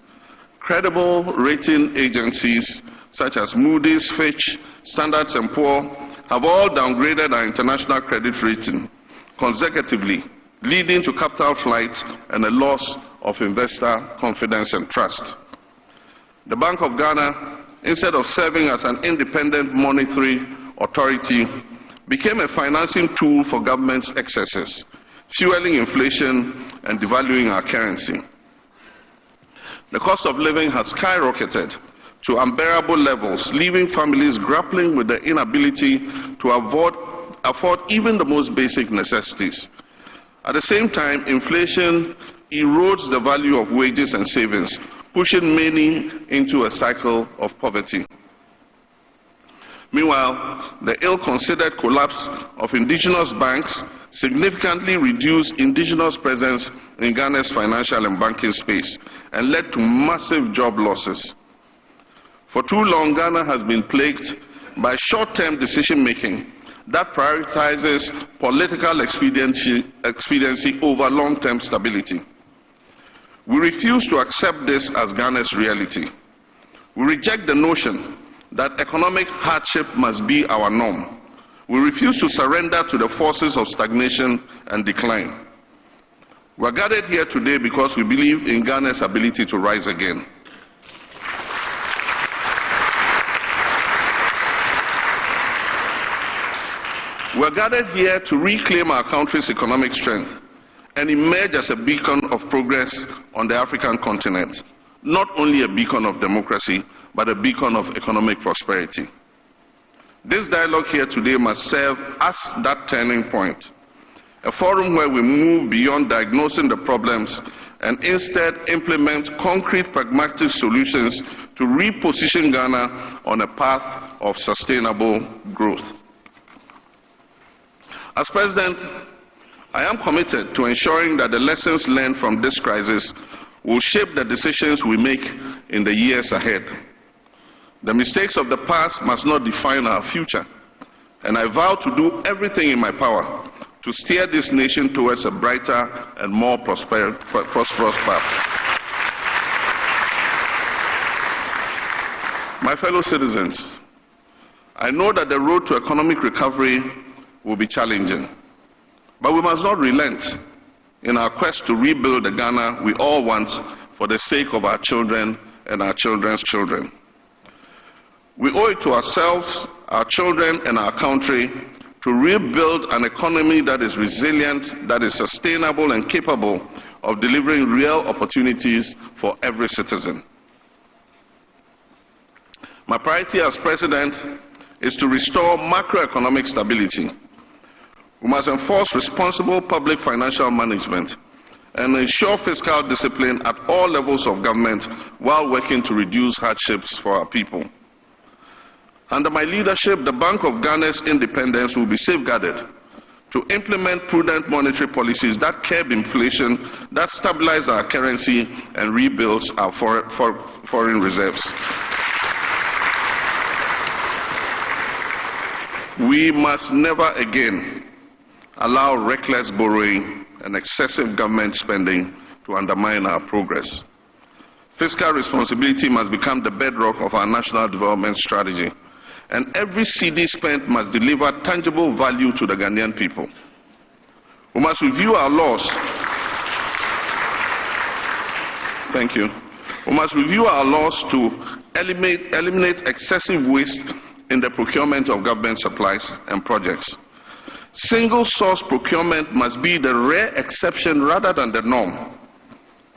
Credible rating agencies such as Moody's, Fitch, Standard & Poor have all downgraded our international credit rating consecutively, leading to capital flight and a loss of investor confidence and trust. The Bank of Ghana, instead of serving as an independent monetary authority, became a financing tool for government's excesses, fueling inflation and devaluing our currency. The cost of living has skyrocketed to unbearable levels, leaving families grappling with the inability to afford even the most basic necessities. At the same time, inflation erodes the value of wages and savings, pushing many into a cycle of poverty. Meanwhile, the ill-considered collapse of indigenous banks significantly reduced indigenous presence in Ghana's financial and banking space and led to massive job losses. For too long, Ghana has been plagued by short-term decision-making that prioritizes political expediency over long-term stability. We refuse to accept this as Ghana's reality. We reject the notion that economic hardship must be our norm. We refuse to surrender to the forces of stagnation and decline. We are gathered here today because we believe in Ghana's ability to rise again. We are gathered here to reclaim our country's economic strength and emerge as a beacon of progress on the African continent. Not only a beacon of democracy, but a beacon of economic prosperity. This dialogue here today must serve as that turning point, a forum where we move beyond diagnosing the problems and instead implement concrete pragmatic solutions to reposition Ghana on a path of sustainable growth. As President, I am committed to ensuring that the lessons learned from this crisis will shape the decisions we make in the years ahead. The mistakes of the past must not define our future, and I vow to do everything in my power to steer this nation towards a brighter and more prosperous path. My fellow citizens, I know that the road to economic recovery will be challenging, but we must not relent in our quest to rebuild the Ghana we all want for the sake of our children and our children's children. We owe it to ourselves, our children, and our country to rebuild an economy that is resilient, that is sustainable and capable of delivering real opportunities for every citizen. My priority as President is to restore macroeconomic stability. We must enforce responsible public financial management and ensure fiscal discipline at all levels of government while working to reduce hardships for our people. Under my leadership, the Bank of Ghana's independence will be safeguarded to implement prudent monetary policies that curb inflation, that stabilize our currency, and rebuilds our foreign reserves. We must never again allow reckless borrowing and excessive government spending to undermine our progress. Fiscal responsibility must become the bedrock of our national development strategy, and every cedi spent must deliver tangible value to the Ghanaian people. We must review our laws. Thank you. We must review our laws to eliminate excessive waste in the procurement of government supplies and projects. Single source procurement must be the rare exception rather than the norm.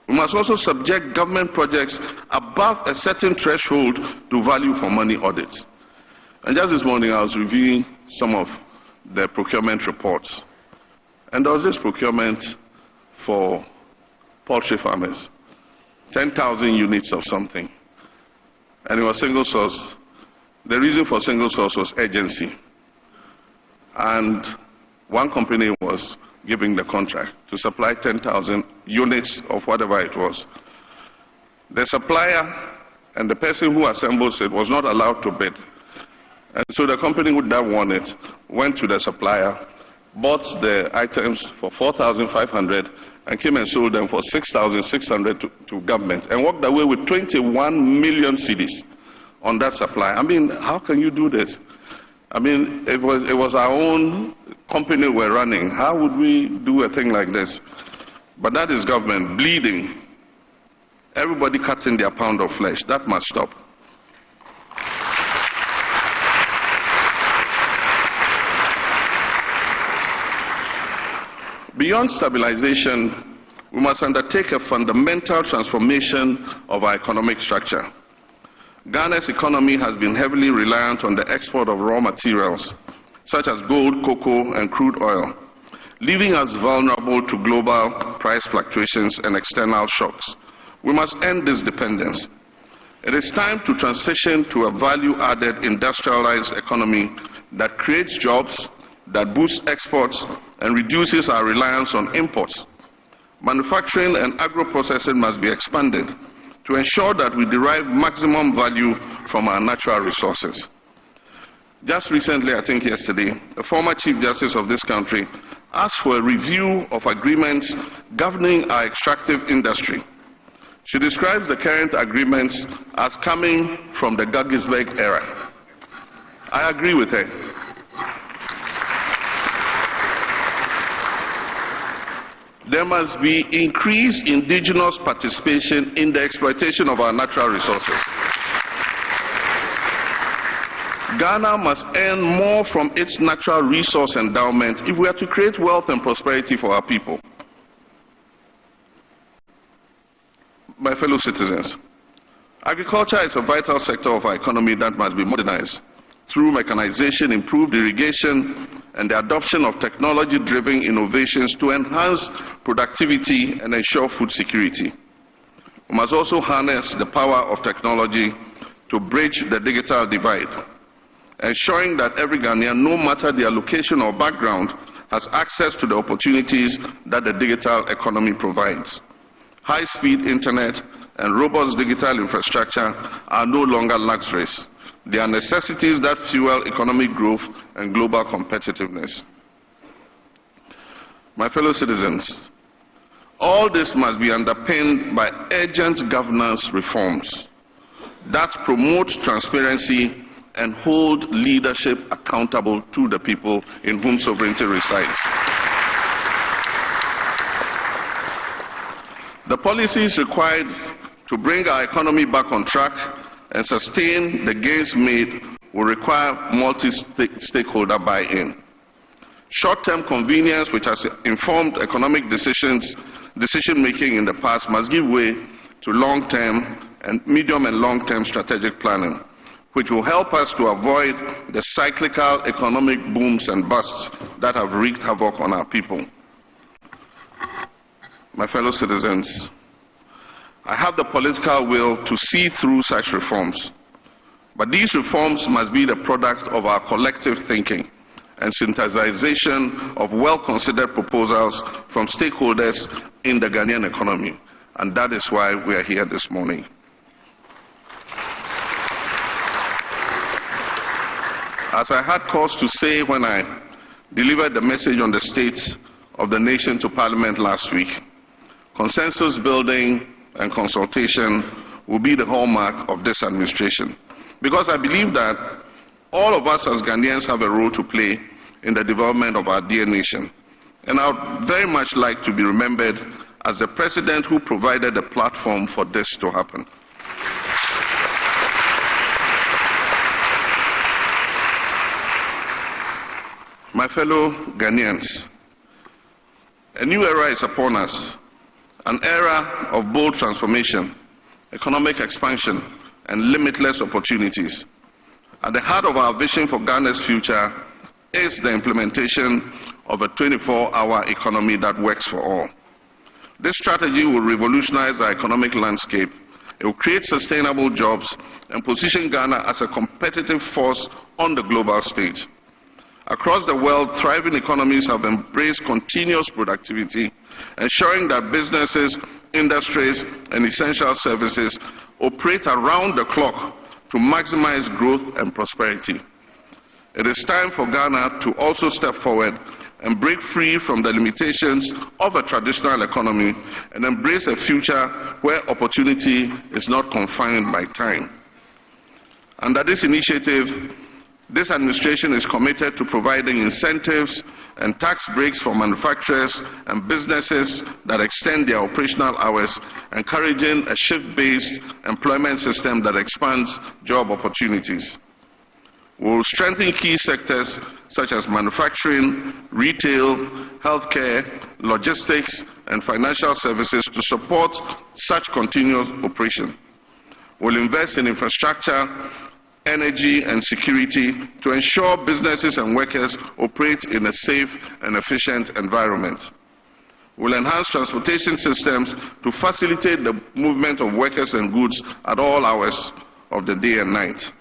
We must also subject government projects above a certain threshold to value for money audits. And just this morning I was reviewing some of the procurement reports. And there was this procurement for poultry farmers, 10,000 units of something. And it was single source. The reason for single source was urgency. And one company was giving the contract to supply 10,000 units of whatever it was. The supplier and the person who assembles it was not allowed to bid. And so the company that won it went to the supplier, bought the items for 4,500 and came and sold them for 6,600 to government and walked away with 21 million cedis on that supply. I mean, how can you do this? I mean, it was our own company we're running. How would we do a thing like this? But that is government bleeding. Everybody cutting their pound of flesh. That must stop. Beyond stabilization, we must undertake a fundamental transformation of our economic structure. Ghana's economy has been heavily reliant on the export of raw materials, such as gold, cocoa, and crude oil, leaving us vulnerable to global price fluctuations and external shocks. We must end this dependence. It is time to transition to a value-added industrialized economy that creates jobs, that boosts exports, and reduces our reliance on imports. Manufacturing and agro-processing must be expanded to ensure that we derive maximum value from our natural resources. Just recently, I think yesterday, the former Chief Justice of this country asked for a review of agreements governing our extractive industry. She describes the current agreements as coming from the Guggisberg era. I agree with her. There must be increased indigenous participation in the exploitation of our natural resources. Ghana must earn more from its natural resource endowment if we are to create wealth and prosperity for our people. My fellow citizens, agriculture is a vital sector of our economy that must be modernized through mechanization, improved irrigation, and the adoption of technology-driven innovations to enhance productivity and ensure food security. We must also harness the power of technology to bridge the digital divide, ensuring that every Ghanaian, no matter their location or background, has access to the opportunities that the digital economy provides. High-speed internet and robust digital infrastructure are no longer luxuries. They are necessities that fuel economic growth and global competitiveness. My fellow citizens, all this must be underpinned by urgent governance reforms that promote transparency and hold leadership accountable to the people in whom sovereignty resides. The policies required to bring our economy back on track and sustain the gains made will require multi-stakeholder buy-in. Short-term convenience, which has informed economic decision-making in the past, must give way to long-term and medium and long-term strategic planning, which will help us to avoid the cyclical economic booms and busts that have wreaked havoc on our people. My fellow citizens, I have the political will to see through such reforms, but these reforms must be the product of our collective thinking and synthesization of well-considered proposals from stakeholders in the Ghanaian economy, and that is why we are here this morning. As I had cause to say when I delivered the message on the state of the nation to Parliament last week, consensus building and consultation will be the hallmark of this administration, because I believe that all of us as Ghanaians have a role to play in the development of our dear nation. And I would very much like to be remembered as the president who provided the platform for this to happen. My fellow Ghanaians, a new era is upon us, an era of bold transformation, economic expansion, and limitless opportunities. At the heart of our vision for Ghana's future is the implementation of a 24-hour economy that works for all. This strategy will revolutionize our economic landscape. It will create sustainable jobs and position Ghana as a competitive force on the global stage. Across the world, thriving economies have embraced continuous productivity, ensuring that businesses, industries, and essential services operate around the clock to maximize growth and prosperity. It is time for Ghana to also step forward and break free from the limitations of a traditional economy and embrace a future where opportunity is not confined by time. Under this initiative, this administration is committed to providing incentives and tax breaks for manufacturers and businesses that extend their operational hours, encouraging a shift-based employment system that expands job opportunities. We will strengthen key sectors such as manufacturing, retail, healthcare, logistics, and financial services to support such continuous operation. We will invest in infrastructure, energy, and security to ensure businesses and workers operate in a safe and efficient environment. We will enhance transportation systems to facilitate the movement of workers and goods at all hours of the day and night.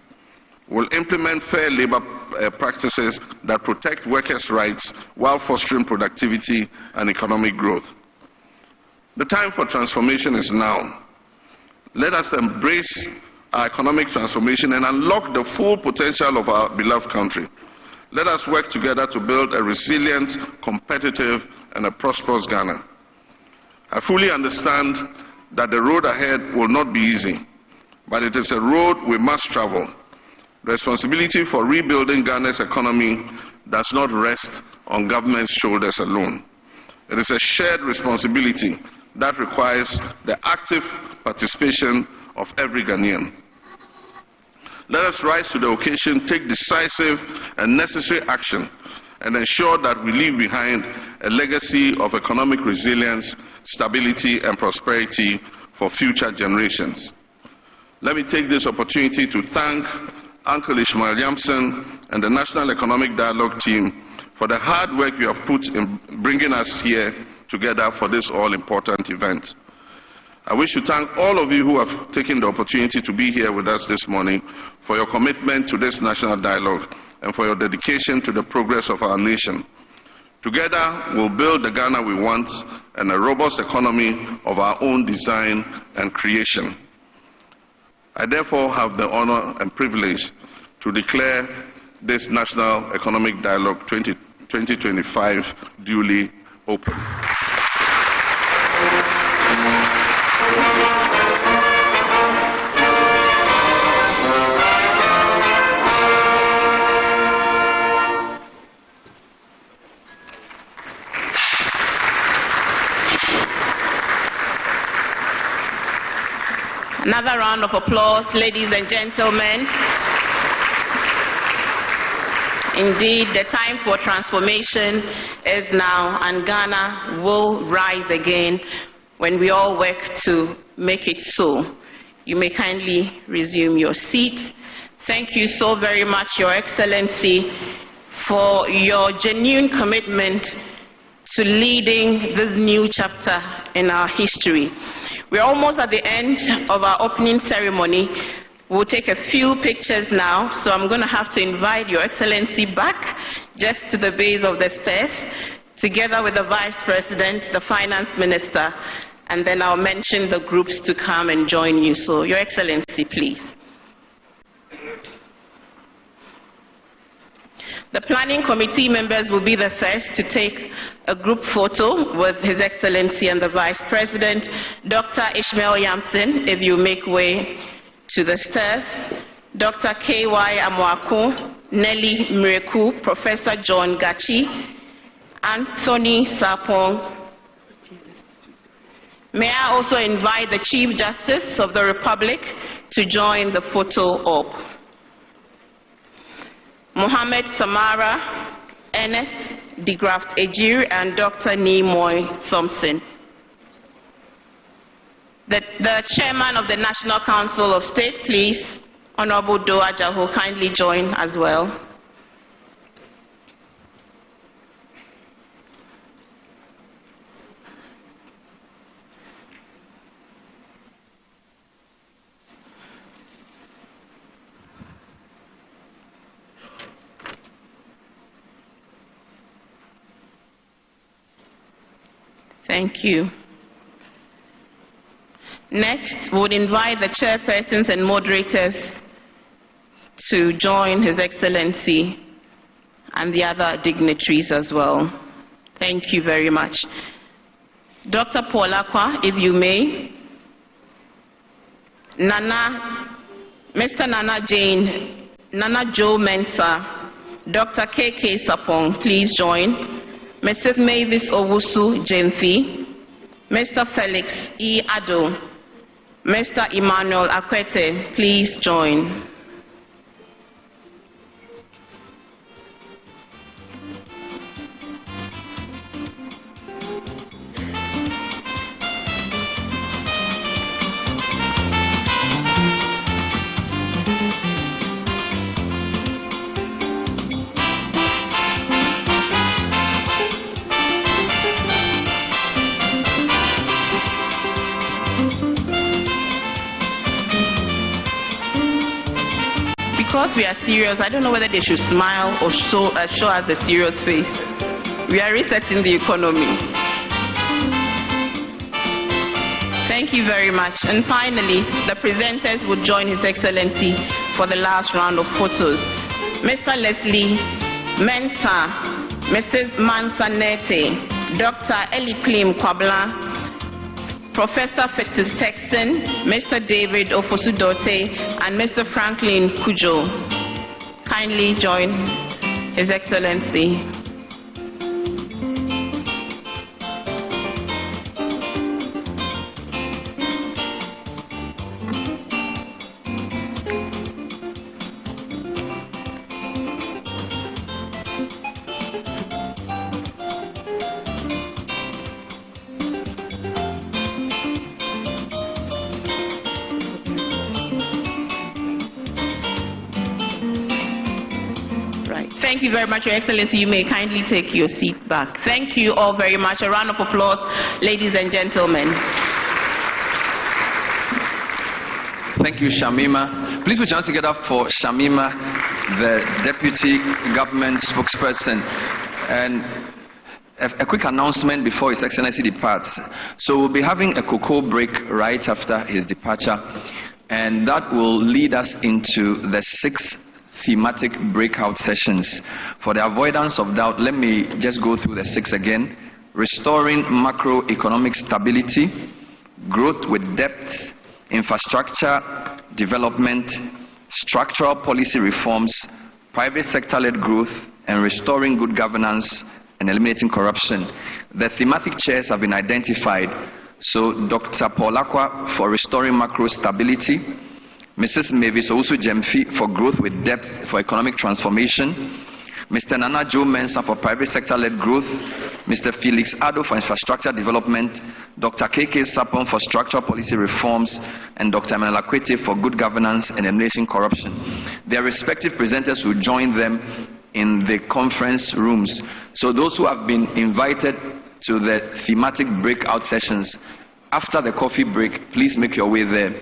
We will implement fair labor practices that protect workers' rights while fostering productivity and economic growth. The time for transformation is now. Let us embrace our economic transformation and unlock the full potential of our beloved country. Let us work together to build a resilient, competitive, and a prosperous Ghana. I fully understand that the road ahead will not be easy, but it is a road we must travel. The responsibility for rebuilding Ghana's economy does not rest on government's shoulders alone. It is a shared responsibility that requires the active participation of every Ghanaian. Let us rise to the occasion, take decisive and necessary action, and ensure that we leave behind a legacy of economic resilience, stability, and prosperity for future generations. Let me take this opportunity to thank Uncle Ishmael Yamson and the National Economic Dialogue team for the hard work you have put in bringing us here together for this all-important event. I wish to thank all of you who have taken the opportunity to be here with us this morning for your commitment to this national dialogue and for your dedication to the progress of our nation. Together, we'll build the Ghana we want and a robust economy of our own design and creation. I therefore have the honor and privilege to declare this National Economic Dialogue 2025 duly open. Another round of applause, ladies and gentlemen. Indeed, the time for transformation is now, and Ghana will rise again when we all work to make it so. You may kindly resume your seats. Thank you so very much, Your Excellency, for your genuine commitment to leading this new chapter in our history. We're almost at the end of our opening ceremony. We'll take a few pictures now, so I'm going to have to invite Your Excellency back just to the base of the stairs, together with the Vice President, the Finance Minister, and then I'll mention the groups to come and join you. So, Your Excellency, please. The Planning Committee members will be the first to take a group photo with His Excellency and the Vice President. Dr. Ishmael Yamson, if you make way to the stairs. Dr. K.Y. Amwaku, Nelly Mreku, Professor John Gachi, Anthony Sapong. May I also invite the Chief Justice of the Republic to join the photo op. Mohammed Samara, Ernest de Graft Ejir, and Dr. Nimoy Thompson. The Chairman of the National Council of State, please, Honorable Doa Jaho, kindly join as well. Thank you. Next, we would invite the chairpersons and moderators to join His Excellency and the other dignitaries as well. Thank you very much. Dr. Paul Akwa, if you may. Mr. Nana Jane, Nana Joe Mensah, Dr. KK Sapong, please join. Mrs. Mavis Owusu Jemfi, Mr. Felix E. Ado, Mr. Emmanuel Akwete, please join. Because we are serious, I don't know whether they should smile or show us the serious face. We are resetting the economy. Thank you very much. And finally, the presenters will join His Excellency for the last round of photos. Mr. Leslie Mensah, Mrs. Mansa Nete, Dr. Eli Klim Kwabla, Professor Festus Texan, Mr. David Ofosudote, and Mr. Franklin Kujo. Kindly join His Excellency. Thank you very much, Your Excellency. You may kindly take your seat back. Thank you all very much. A round of applause, ladies and gentlemen. Thank you, Shamima. Please put your hands together for Shamima, the Deputy Government Spokesperson. And a quick announcement before His Excellency departs. So we'll be having a cocoa break right after his departure, and that will lead us into the 6 thematic breakout sessions. For the avoidance of doubt, let me just go through the 6 again. Restoring macroeconomic stability, growth with depth, infrastructure development, structural policy reforms, private sector-led growth, and restoring good governance and eliminating corruption. The thematic chairs have been identified. So Dr. Paul Akwa for restoring macro stability, Mrs. Mavis Owusu Jemfi for growth with depth for economic transformation, Mr. Nana Joe Mensah for private sector-led growth, Mr. Felix Addo for infrastructure development, Dr. KK Sapon for structural policy reforms, and Dr. Emmanuel Akwete for good governance and eliminating corruption. Their respective presenters will join them in the conference rooms. So those who have been invited to the thematic breakout sessions after the coffee break, please make your way there.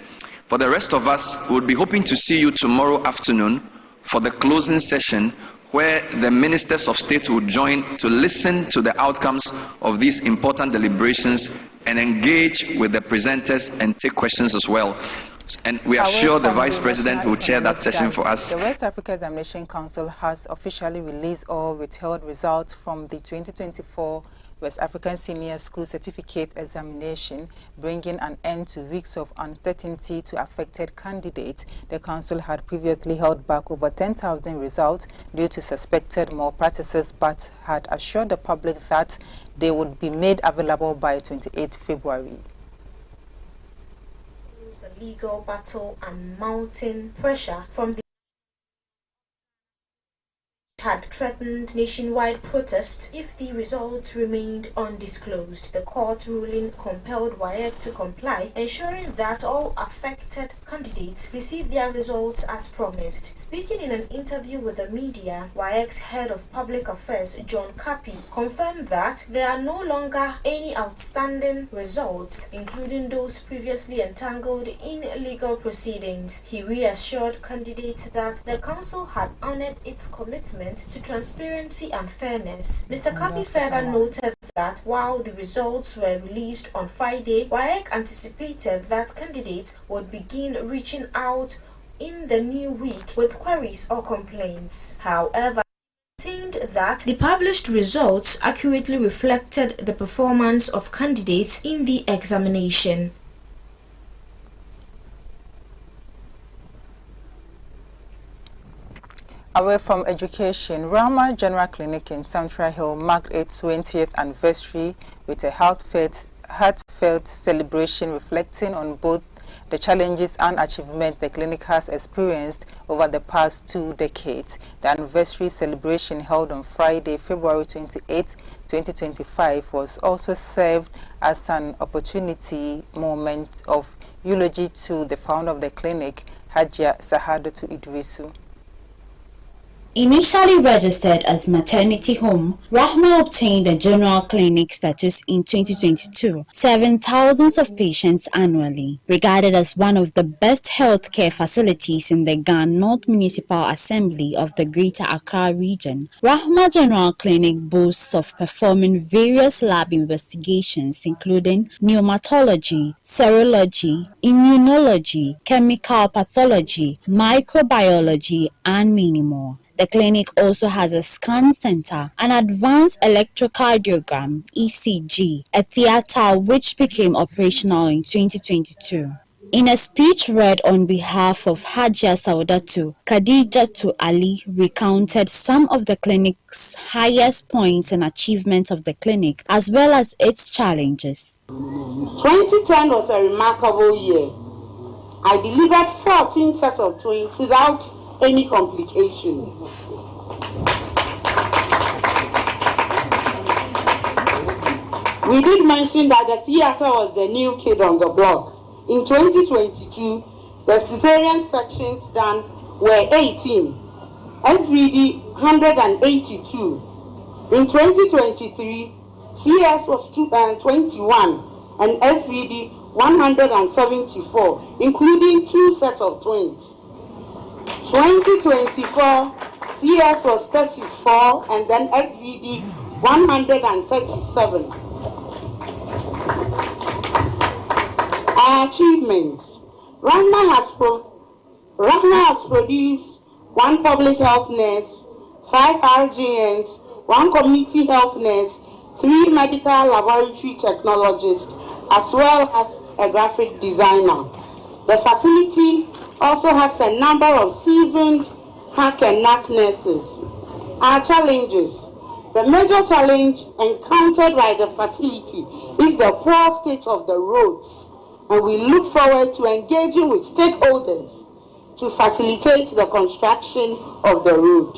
For the rest of us, we'll be hoping to see you tomorrow afternoon for the closing session, where the ministers of state will join to listen to the outcomes of these important deliberations and engage with the presenters and take questions as well. And we are sure the Vice President will chair that session for us. The West Africa Examination Council has officially released all withheld results from the 2024 West African Senior School Certificate Examination, bringing an end to weeks of uncertainty to affected candidates. The council had previously held back over 10,000 results due to suspected malpractices, but had assured the public that they would be made available by 28 February. A legal battle and mounting pressure from the had threatened nationwide protests if the results remained undisclosed. The court ruling compelled WAEC to comply, ensuring that all affected candidates received their results as promised. Speaking in an interview with the media, WAEC's head of public affairs, John Kapi, confirmed that there are no longer any outstanding results, including those previously entangled in legal proceedings. He reassured candidates that the council had honored its commitment to transparency and fairness. Mr. Kapi further noted that while the results were released on Friday, WAEC anticipated that candidates would begin reaching out in the new week with queries or complaints. However, that the published results accurately reflected the performance of candidates in the examination. Away from education, Rahma General Clinic in Central Hill marked its 20th anniversary with a heartfelt celebration reflecting on both the challenges and achievements the clinic has experienced over the past 2 decades. The anniversary celebration held on Friday, February 28, 2025 was also served as an opportunity moment of eulogy to the founder of the clinic, Hajia Sahadatu Idrisu. Initially registered as maternity home, Rahma obtained a general clinic status in 2022, serving thousands of patients annually. Regarded as one of the best healthcare facilities in the Ghana North Municipal Assembly of the Greater Accra region, Rahma General Clinic boasts of performing various lab investigations including pneumatology, serology, immunology, chemical pathology, microbiology, and many more. The clinic also has a scan center, an advanced electrocardiogram (ECG), a theater which became operational in 2022. In a speech read on behalf of Hajia Saudatu, Khadijatu Ali recounted some of the clinic's highest points and achievements of the clinic, as well as its challenges. 2010 was a remarkable year. I delivered 14 sets of twins without any complication. We did mention that the theater was the new kid on the block. In 2022, the cesarean sections done were 18. SVD 182. In 2023, CS was 21 and SVD 174, including 2 sets of twins. 2024, CS was 34 and then SVD 137. Our achievements. Rahma has produced 1 public health nurse, 5 RGNs, 1 community health nurse, 3 medical laboratory technologists, as well as a graphic designer. The facility also has a number of seasoned hack and knack nurses. Our challenges. The major challenge encountered by the facility is the poor state of the roads, and we look forward to engaging with stakeholders to facilitate the construction of the road.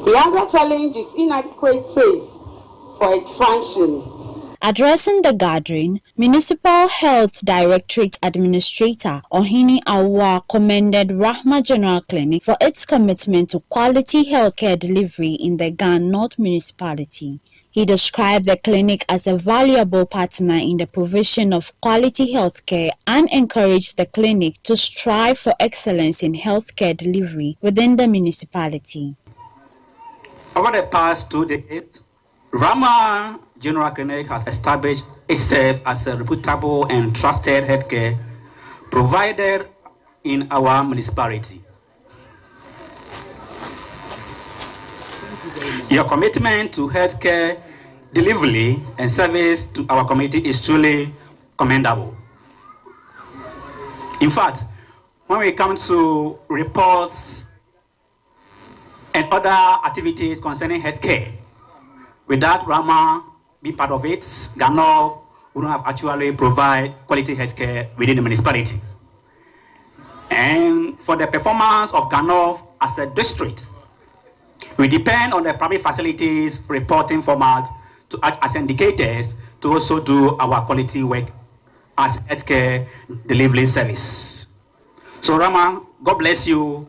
The other challenge is inadequate space for expansion. Addressing the gathering, Municipal Health Directorate Administrator Ohini Awa commended Rahma General Clinic for its commitment to quality healthcare delivery in the Ghana North Municipality. He described the clinic as a valuable partner in the provision of quality healthcare and encouraged the clinic to strive for excellence in healthcare delivery within the municipality. Over the past 2 decades, Rahma General Clinic has established itself as a reputable and trusted healthcare provider in our municipality. Your commitment to healthcare delivery and service to our community is truly commendable. In fact, when we come to reports and other activities concerning healthcare, without Rahma being part of it, Ghana would not have actually provide quality healthcare within the municipality. And for the performance of Ghana as a district, we depend on the public facilities reporting format to act as indicators to also do our quality work as healthcare delivery service. So Rahma, God bless you,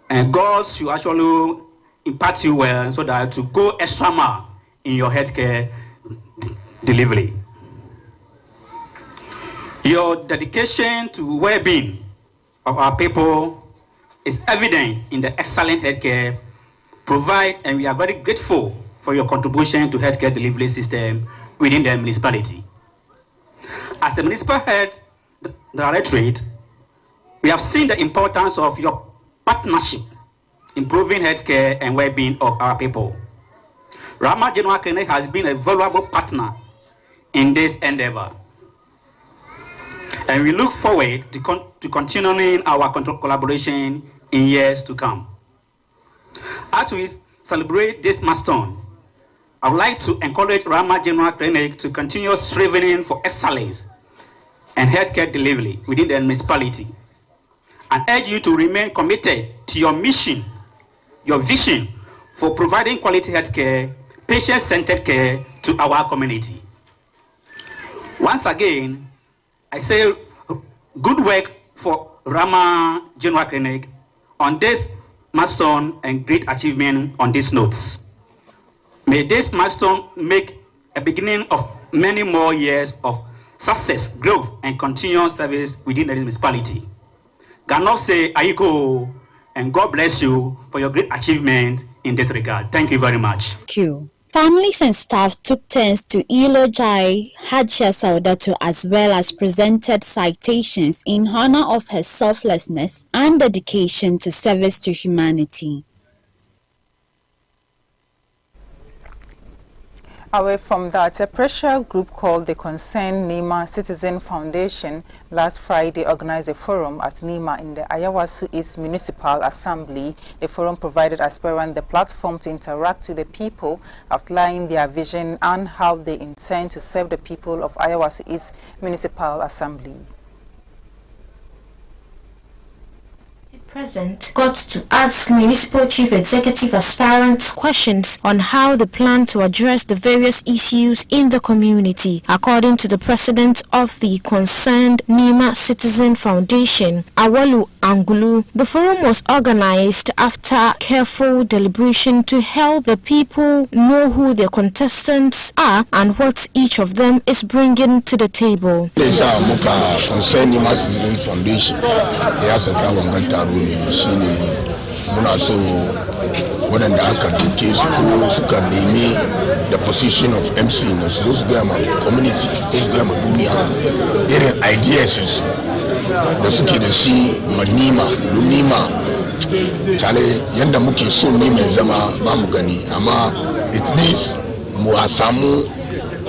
and God should actually impact you well so that to go extra mile in your healthcare delivery. Your dedication to well-being of our people is evident in the excellent healthcare provide, and we are very grateful for your contribution to healthcare delivery system within the municipality. As the municipal health directorate, we have seen the importance of your partnership improving healthcare and well-being of our people. Rahma General Clinic has been a valuable partner in this endeavor, and we look forward to continuing our collaboration in years to come. As we celebrate this milestone, I would like to encourage Rahma General Clinic to continue striving for excellence and healthcare delivery within the municipality, and urge you to remain committed to your mission, your vision for providing quality healthcare, patient-centered care to our community. Once again, I say good work for Rahma General Clinic on this milestone and great achievement on these notes. May this milestone make a beginning of many more years of success, growth, and continuous service within the municipality. Ghana say Aicc, and God bless you for your great achievement in this regard. Thank you very much. Thank you. Families and staff took turns to eulogize Hajia Saudatu as well as presented citations in honor of her selflessness and dedication to service to humanity. Away from that, a pressure group called the Concerned Nima Citizen Foundation last Friday organized a forum at Nima in the Ayawasu East Municipal Assembly. The forum provided aspirants the platform to interact with the people, outlining their vision and how they intend to serve the people of Ayawasu East Municipal Assembly. Present got to ask municipal chief executive aspirants questions on how they plan to address the various issues in the community. According to the president of the concerned Nima Citizen Foundation, Awalu Angulu, the forum was organized after careful deliberation to help the people know who their contestants are and what each of them is bringing to the table. Concerned Nima Citizen Foundation, shine muna so waɗanda aka doke su ko suka nemi the position of MC na su gaya ma community ko su gaya ma duniya irin ideas da suke da shi ma Nima tare yadda muke so Nima ya zama ba mu gani amma it means mu a samu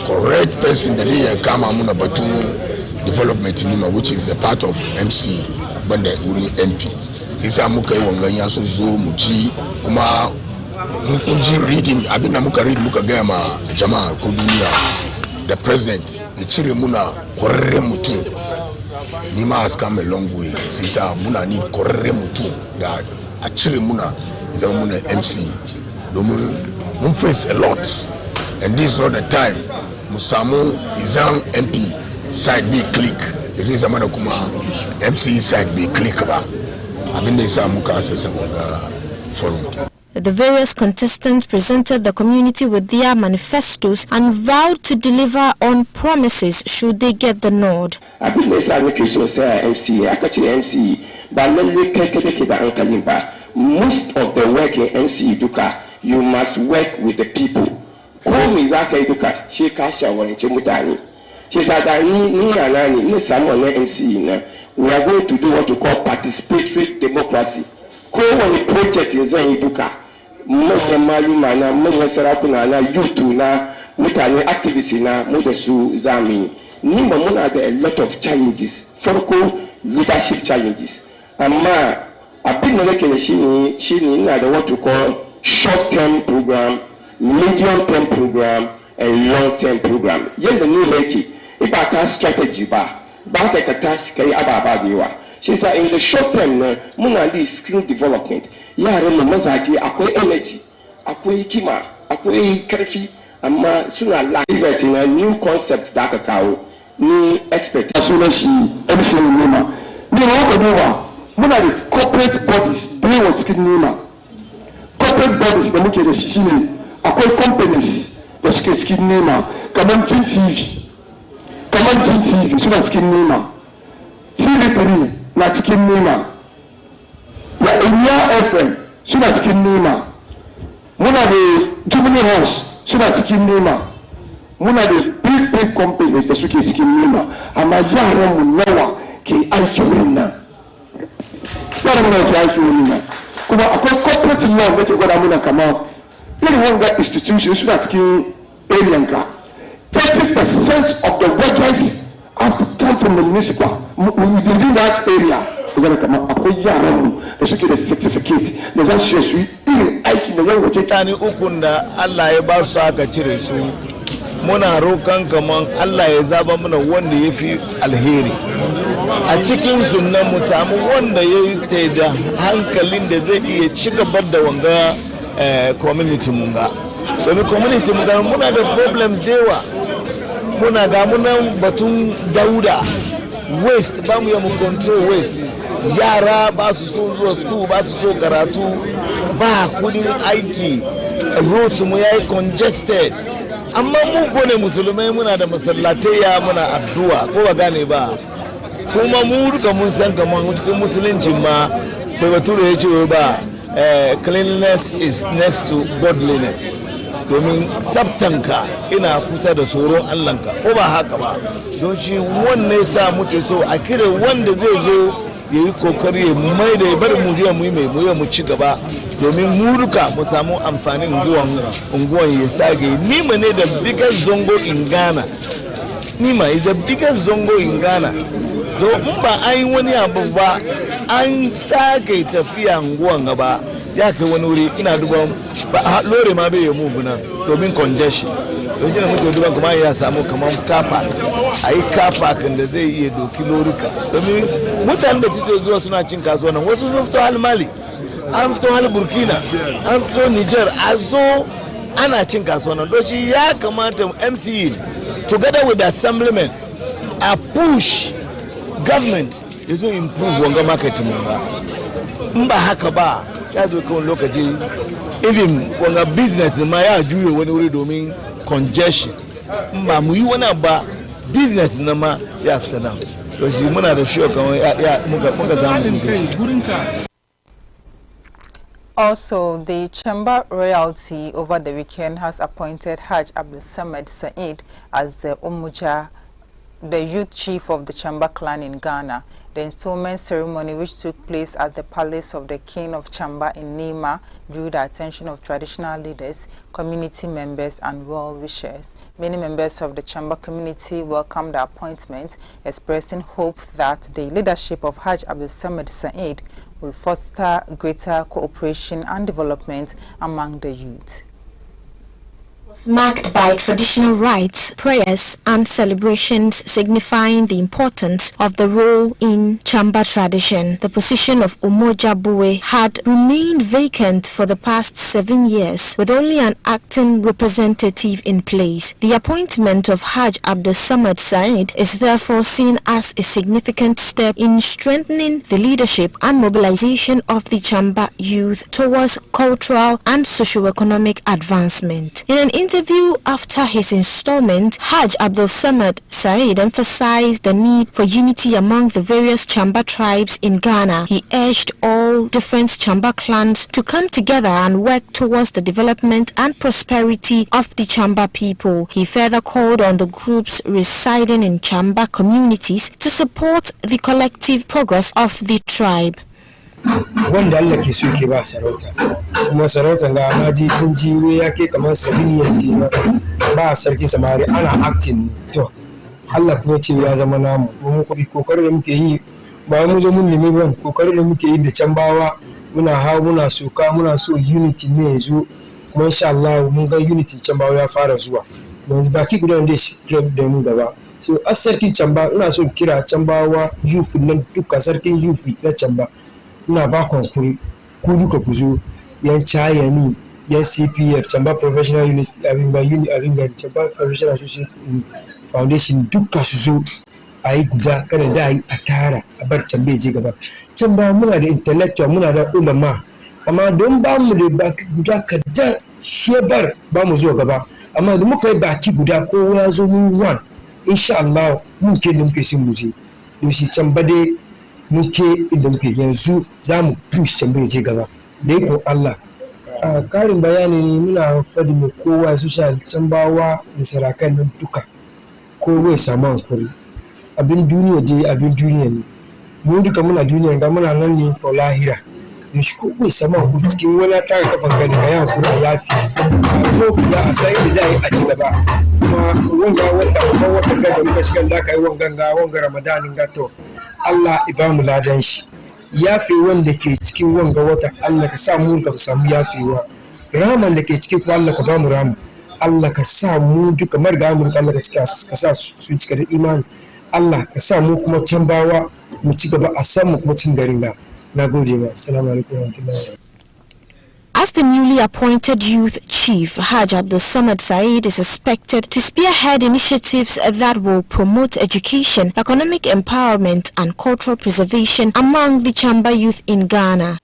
correct person da zai kama muna batun development Nima, which is a part of MC banda wurin MP. Sai sa muka yi wangan ya so zo mu ci kuma mun ji reading abin da muka read muka gaya ma jama'a ko duniya the president ya cire muna kwararren mutum. Nima has come a long way. Sai sa muna ni kwararren mutum da a cire muna zama muna MC domin mun face a lot and this is not the time mu samu izan MP side be click zai zama da kuma MC side be click ba. The various contestants presented the community with their manifestos and vowed to deliver on promises should they get the nod. Most of the work in MC Duka, you must work with the people. We are going to do what we call participatory democracy. Kowane project in zan yi duka, manyan maluma na, manyan sarakuna na, youth na, mutane activists na, mu da su zamu yi. Nima muna da a lot of challenges. Farko leadership challenges. Amma abin da nake da shine ina da what we call short-term program, medium-term program, and long-term program. Yanda ni yake, ba ka strategy ba. Ba ka tashi kai ababa da yawa. Shi yasa in the short term muna da skill development. Yaran mu mazaje akwai energy, akwai hikima, akwai karfi amma suna lack na new concept da aka kawo ni expect. Sunan shi MC Nima. Ni ma ko duba muna da corporate bodies da yawa cikin Nima. Corporate bodies da muke da shi shine akwai companies da suke cikin Nima kamar GTV. Kamar GTV suna cikin Nima, TV3 na cikin Nima, da Iliya FM suna cikin Nima, muna da Jubilee House suna cikin Nima, muna da big companies da suke cikin Nima, amma yaran mu nawa ke aiki wurin nan. Yaran mu nawa ke aiki wurin nan. Kuma akwai corporate law da ke gwada muna kamar irin wanga institution suna cikin area ka. 30% of the workers have to come from the municipal. Within that area, we're going to come up with a certificate. There's actually in aiki da yau wace tani ukun da Allah ya ba su aka cire su muna rokan kaman Allah ya zaba mana wanda yafi alheri a cikin sunnan mu samu wanda yayi da hankalin da zai iya ci gaba da wanga community mun ga domin community mun ga muna da problems da yawa muna ga munan batun dauda waste ba mu mu control waste yara ba su so zuwa school ba su so karatu ba kudin aiki roads mu yayi congested amma mu gone musulmai muna da masallatai muna addu'a ko ba gane ba kuma mu duka mun san kaman cikin musulunci ma da bature ya ce ba cleanliness is next to godliness domin sabtanka ina kusa da tsoron Allahnka ko ba haka ba don shi wannan yasa muke so a kire wanda zai zo ya yi kokari ya mai da ya bar mu je mu yi mai mu ci gaba domin mu duka mu samu amfanin unguwan ya sage. Nima ne the biggest zongo in Ghana. Nima is the biggest zongo in Ghana. So in ba an yi wani abu ba an sake tafiya unguwan gaba ya kai wani wuri ina duban lore ma bai yi mu buna domin congestion lokacin da muke duban kuma ya samu kamar kafa a yi kafa kan da zai iya doki lorika domin mutanen da suke zuwa suna cin kasuwa nan wasu sun fito hal Mali an fito hal Burkina an fito Niger a zo ana cin kasuwa nan don shi ya kamata MCE together with the assemblyman a push government ya zo improve wanga marketing ba in ba haka ba ya zo kawai lokaci even wanga business ma ya juye wani wuri domin congestion in ba mu yi wani ba business na ma ya fita nan to shi muna da shi kawai ya muka zamu Also, the Chamber royalty over the weekend has appointed Haj Abdul Samad Said as the Umuja, the youth chief of the Chamber clan in Ghana. The installment ceremony, which took place at the palace of the King of Chamber in Nima, drew the attention of traditional leaders, community members, and well-wishers. Many members of the Chamber community welcomed the appointment, expressing hope that the leadership of Haj Abdul Samad Said will foster greater cooperation and development among the youth. Was marked by traditional rites, prayers, and celebrations signifying the importance of the role in Chamba tradition. The position of Umoja Buwe had remained vacant for the past 7 years, with only an acting representative in place. The appointment of Haj Abdul Samad Said is therefore seen as a significant step in strengthening the leadership and mobilization of the Chamba youth towards cultural and socio-economic advancement. In an interview after his installment, Haj Abdul Samad Said emphasized the need for unity among the various Chamba tribes in Ghana. He urged all different Chamba clans to come together and work towards the development and prosperity of the Chamba people. He further called on the groups residing in Chamba communities to support the collective progress of the tribe. Wanda Allah ke so ke ba sarauta kuma sarauta ga maji kunji we yake kamar 7 years ke ba sarki samari ana acting to Allah kuma ce ya zama namu mu kokarin da muke yi ba mu zo mun nemi ban kokarin da muke yi da Chambawa muna hawo muna soka muna so unity ne yazo kuma insha Allah mun ga unity Chambawa ya fara zuwa yanzu baki guda da shi da mu gaba so sarkin Chamba ina so kira Chambawa youth nan duka sarkin youth na Chamba ina ba konkuri ku duka ku zo yan chayani yan CPF Chamba Professional Unit abinga Chamba Professional Association Foundation duka su zo ayi guda kada da ayi a tara a bar Chamba je gaba. Chamba muna da intellectual muna da ulama amma don ba mu da baki guda kada shebar ba mu zo gaba amma da muka yi baki guda kowa ya zo mu one insha Allah mun ke da muke sin mu je don shi Chamba dai muke inda muke yanzu za mu push Chamba je gaba da iko Allah. Karin bayani ne muna fadi mai kowa social Chambawa da sarakan nan duka kowa ya samu hankuri abin duniya dai abin duniya ne mu duka muna duniya ga muna nan ne for lahira da shi kowa ya samu hankuri cikin wani tare kafan ka da ya hankuri a yafi a zo da a sai da dai a ci gaba kuma wanga wata ga muka shiga da kai wanga Ramadanin ga to Allah ibamu ladan shi yafi wanda ke cikin wanga wata Allah ka sa mu ka samu yafewa rahaman da ke cikin ku Allah ka ba mu rahama Allah ka sa mu duka marga mu Allah ka cika ka sa su cika da imani Allah ka sa mu kuma Chambawa mu ci gaba a san mu kuma cin garin ga nagode ma assalamu alaikum wa rahmatullahi. As the newly appointed youth chief, Haj Abdul Samad Said is expected to spearhead initiatives that will promote education, economic empowerment, and cultural preservation among the Chamba youth in Ghana.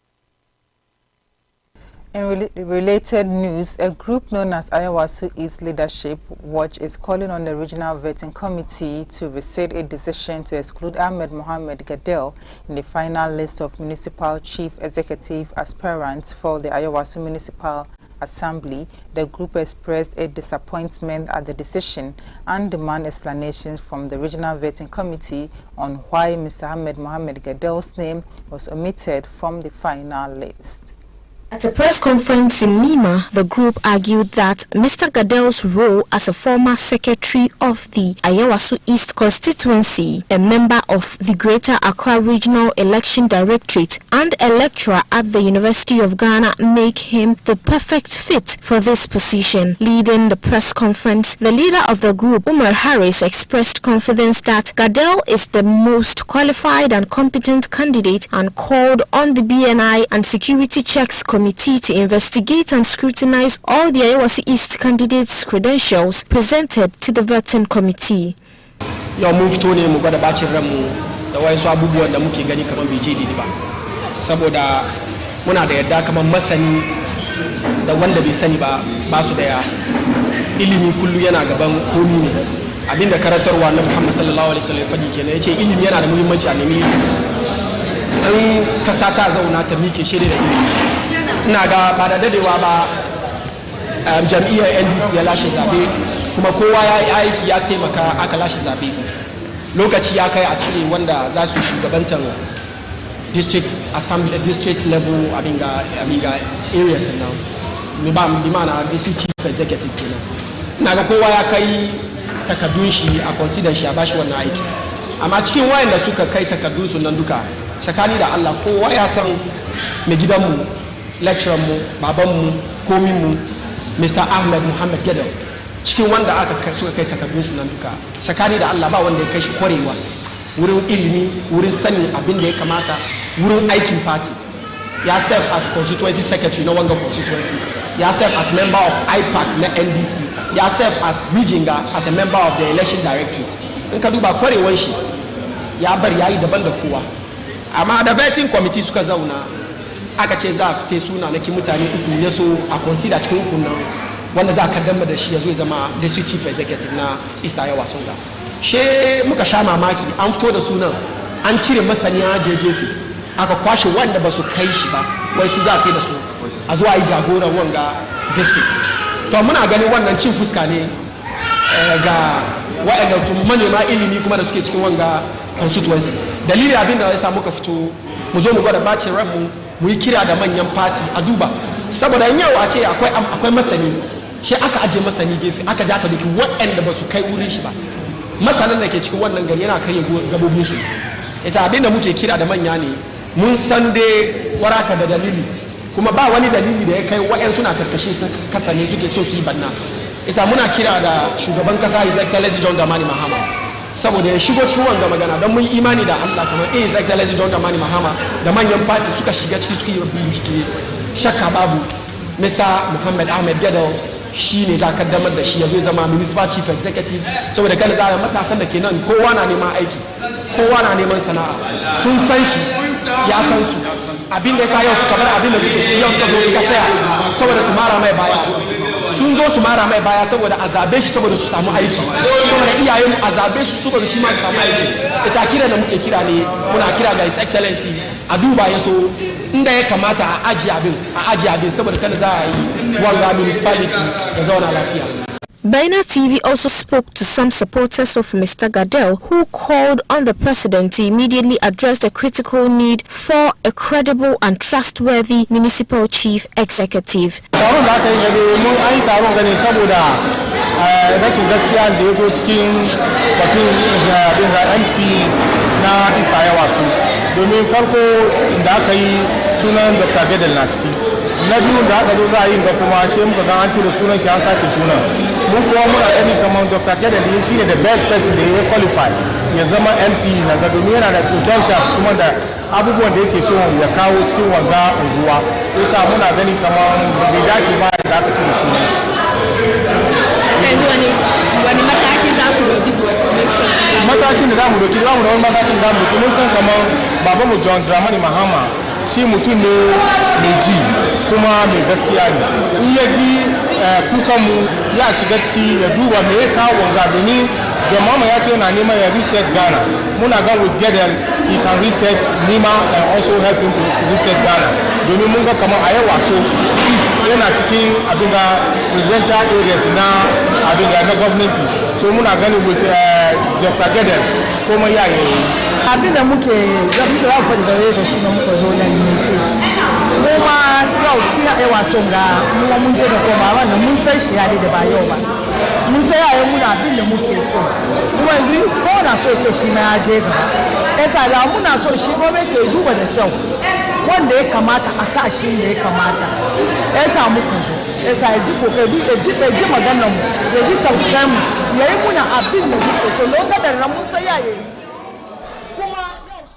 In related news, a group known as Ayawaso East Leadership Watch is calling on the Regional Vetting Committee to rescind a decision to exclude Ahmed Mohamed Gadel in the final list of municipal chief executive aspirants for the Ayawaso Municipal Assembly. The group expressed a disappointment at the decision and demand explanations from the Regional Vetting Committee on why Mr. Ahmed Mohamed Gadel's name was omitted from the final list. At a press conference in Lima, the group argued that Mr. Gadel's role as a former secretary of the Ayawaso East constituency, a member of the Greater Accra Regional Election Directorate, and a lecturer at the University of Ghana make him the perfect fit for this position. Leading the press conference, the leader of the group, Umar Harris, expressed confidence that Gadel is the most qualified and competent candidate and called on the BNI and Security Checks Committee to investigate and scrutinize all the Ayawaso East candidates' credentials presented to the vetting committee. Your move to name got a bachelor the way so abu da muke gani kaman bai je ba saboda muna da yadda kaman masani da wanda bai sani ba su da ilimi kullu yana gaban komi ne abinda karatarwa na Muhammad sallallahu alaihi wasallam fadi kenan yace ilimi yana da muhimmanci a nemi an kasa ta zauna ta mike shede da ilimi ina ga ba da dadewa ba jam'iyyar NDC ya lashe zabe kuma kowa ya yi aiki ya taimaka aka lashe zabe lokaci ya kai a cire wanda za su shugabantar district assembly district level abinga areas now ni ba mi mana district chief executive kenan ina ga kowa ya kai takardun shi a consider shi a bashi wannan aiki amma cikin wayanda suka kai takardun su nan duka tsakani da Allah kowa ya san mai gidanmu lecturer mu babanmu komin mu Mr. Ahmed Muhammad Gadel cikin wanda suka kai takardun su nan duka tsakani da Allah ba wanda ya kai shi kwarewa wurin ilimi wurin sanin abin da ya kamata wurin aikin party ya serve as constituency secretary na wanga constituency ya serve as member of Aicc na NDC ya serve as Rijinga as a member of the election directorate in ka duba kwarewar shi ya bar yayi daban da kowa amma da vetting committee suka zauna aka ce za a fite suna na mutane uku ya so a consider cikin uku nan wanda za a kaddamar da shi ya zo ya zama district chief executive na East Ayawaso Songa she muka sha mamaki an fito da sunan an cire masaniya je gefe aka kwashe wanda ba su kai shi ba wai su za a kai da su a zuwa yi jagoran wanga district to muna ganin wannan cin fuska ne ga waɗanda manema ilimi kuma da suke cikin wanga constituency dalilin abin da ya samu ka fito mu zo mu gwada bacin ranmu mu yi kira da manyan party a duba saboda yau a ce akwai masani shi aka aje masani gefe aka ja ka duki waɗanda ba su kai wurin shi ba masanin da ke cikin wannan gari yana kai gabobin su yasa abin da muke kira da manya ne mun san dai waraka da dalili kuma ba wani dalili da ya kai waɗansu na karkashin kasa ne suke so su yi banna yasa muna kira da shugaban kasa His Excellency John Dramani Mahama saboda ya shigo cikin wanga magana don mun imani da Allah kamar His Excellency John Dramani Mahama da manyan party suka shiga ciki suka yi bincike shakka babu Mr. Muhammad Ahmed Gadel shi ne za kaddamar da shi ya zo zama municipal chief executive saboda kada za a matasan da ke nan kowa na neman aiki kowa na neman sana'a sun san shi ya san su abin da ya yau suka bar abin da suke yau suka zo suka tsaya saboda su mara mai baya sun zo su mara mai baya saboda a zabe shi saboda su samu aiki saboda iyayen a zabe shi saboda shi ma su samu aiki isa kira da muke kira ne muna kira ga His Excellency a duba ya so inda ya kamata a ajiye abin saboda kada za a yi wanga municipality da zauna lafiya. Baina TV also spoke to some supporters of Mr. Gadel, who called on the president to immediately address the critical need for a credible and trustworthy municipal chief executive. Taron da aka yi gani mun an yi taron gani saboda rashin gaskiya da ya zo cikin batun MC na East Ayawaso domin farko da aka yi sunan Dr. Gadel na ciki. Na biyu da aka zo za a yi ga kuma sai muka ga an cire sunan shi an sake sunan mun kuma muna gani kamar Dr. Gadel shi ne the best person da ya qualify ya zama MC na ga domin yana da potentials kuma da abubuwan da yake so ya kawo cikin wanga unguwa yasa muna gani kamar bai dace ba da aka cire sunan shi. Yanzu wani mataki za ku roki matakin da za mu roki wani matakin da za mu roki mun san kamar babanmu John Dramani Mahama shi mutum ne mai ji kuma mai gaskiya ne in ya ji kukanmu ya shiga ciki ya duba me ya kawo wanga domin John Mahama ya ce yana neman ya reset Ghana muna gan with Gadel he can reset Nima and also help him to reset Ghana domin mun ga kamar Ayawaso East yana cikin abin da presidential areas na abin da na gwamnati so muna gani with Dr. Gadel kuma ya yi abin da muke zafi da faɗi gare da shi na muka zo nan ne ce kuma usikia ewa songa muwa munje da koma wannan mun san shi ya da ba yau ba mun sai yayin muna abin da muke so kuma yanzu ko na so ce shi na je gaba esa da muna so shi gwamnati ya duba da kyau wanda ya kamata a sa shi ne ya kamata esa muku esa ya ji kokari ya ji maganar mu ya ji tausayin mu ya yi muna abin da muke so lokacin da mun sai yayi.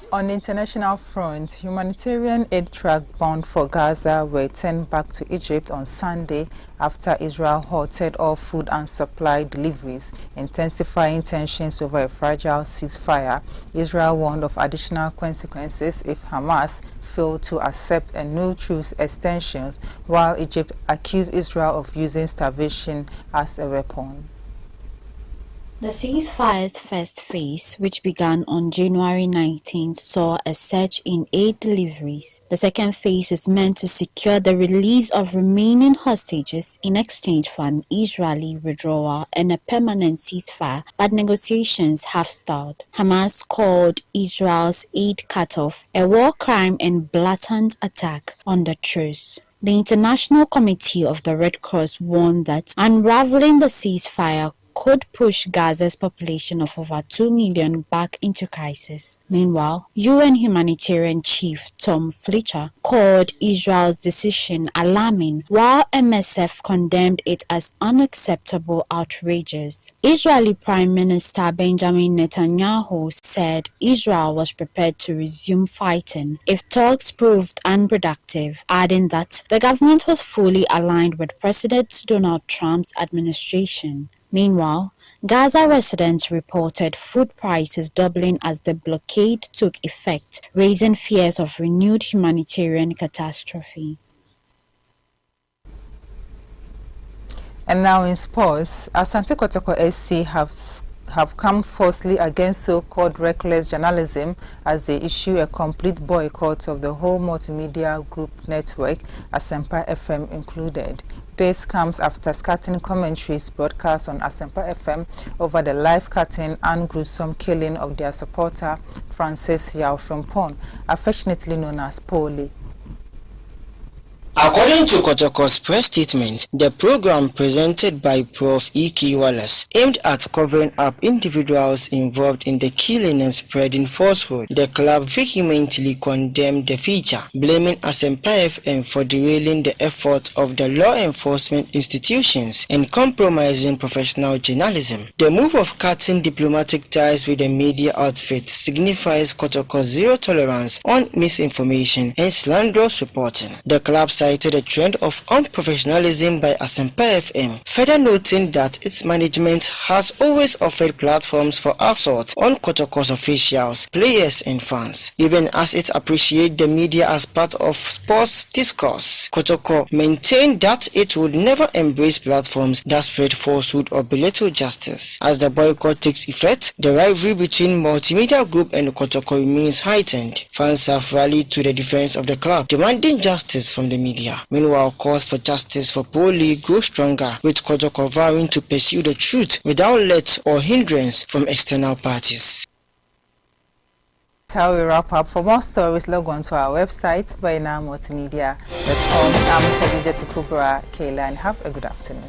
On the international front, humanitarian aid truck bound for Gaza were turned back to Egypt on Sunday after Israel halted all food and supply deliveries, intensifying tensions over a fragile ceasefire. Israel warned of additional consequences if Hamas failed to accept a no truce extension, while Egypt accused Israel of using starvation as a weapon. The ceasefire's first phase, which began on January 19, saw a surge in aid deliveries. The second phase is meant to secure the release of remaining hostages in exchange for an Israeli withdrawal and a permanent ceasefire, but negotiations have stalled. Hamas called Israel's aid cutoff a war crime and blatant attack on the truce. The International Committee of the Red Cross warned that unraveling the ceasefire could push Gaza's population of over 2 million back into crisis. Meanwhile, UN humanitarian chief Tom Fletcher called Israel's decision alarming, while MSF condemned it as unacceptable outrageous. Israeli Prime Minister Benjamin Netanyahu said Israel was prepared to resume fighting if talks proved unproductive, adding that the government was fully aligned with President Donald Trump's administration. Meanwhile, Gaza residents reported food prices doubling as the blockade took effect, raising fears of renewed humanitarian catastrophe. And now in sports, Asante Kotoko SC have come forcefully against so-called reckless journalism as they issue a complete boycott of the whole multimedia group network, Asempa FM included. This comes after scatting commentaries broadcast on Asempa FM over the life-cutting and gruesome killing of their supporter Francis Yao Frimpong, affectionately known as Poli. According to Kotoko's press statement, the program presented by Prof. Aicc Wallace aimed at covering up individuals involved in the killing and spreading falsehood. The club vehemently condemned the feature, blaming Asempa FM for derailing the effort of the law enforcement institutions and compromising professional journalism. The move of cutting diplomatic ties with the media outfit signifies Kotoko's zero tolerance on misinformation and slanderous reporting. The club cited a trend of unprofessionalism by Asempa FM, further noting that its management has always offered platforms for assault on Kotoko's officials, players and fans. Even as it appreciates the media as part of sports discourse, Kotoko maintained that it would never embrace platforms that spread falsehood or belittle justice. As the boycott takes effect, the rivalry between Multimedia Group and Kotoko remains heightened. Fans have rallied to the defense of the club, demanding justice from the media. Meanwhile, calls for justice for Poli grow stronger, with Kotoko vowing to pursue the truth without let or hindrance from external parties. That's how we wrap up. For more stories, log on to our website, bainamultimedia.com. I'm Khadija Tukubra Kayla, and have a good afternoon.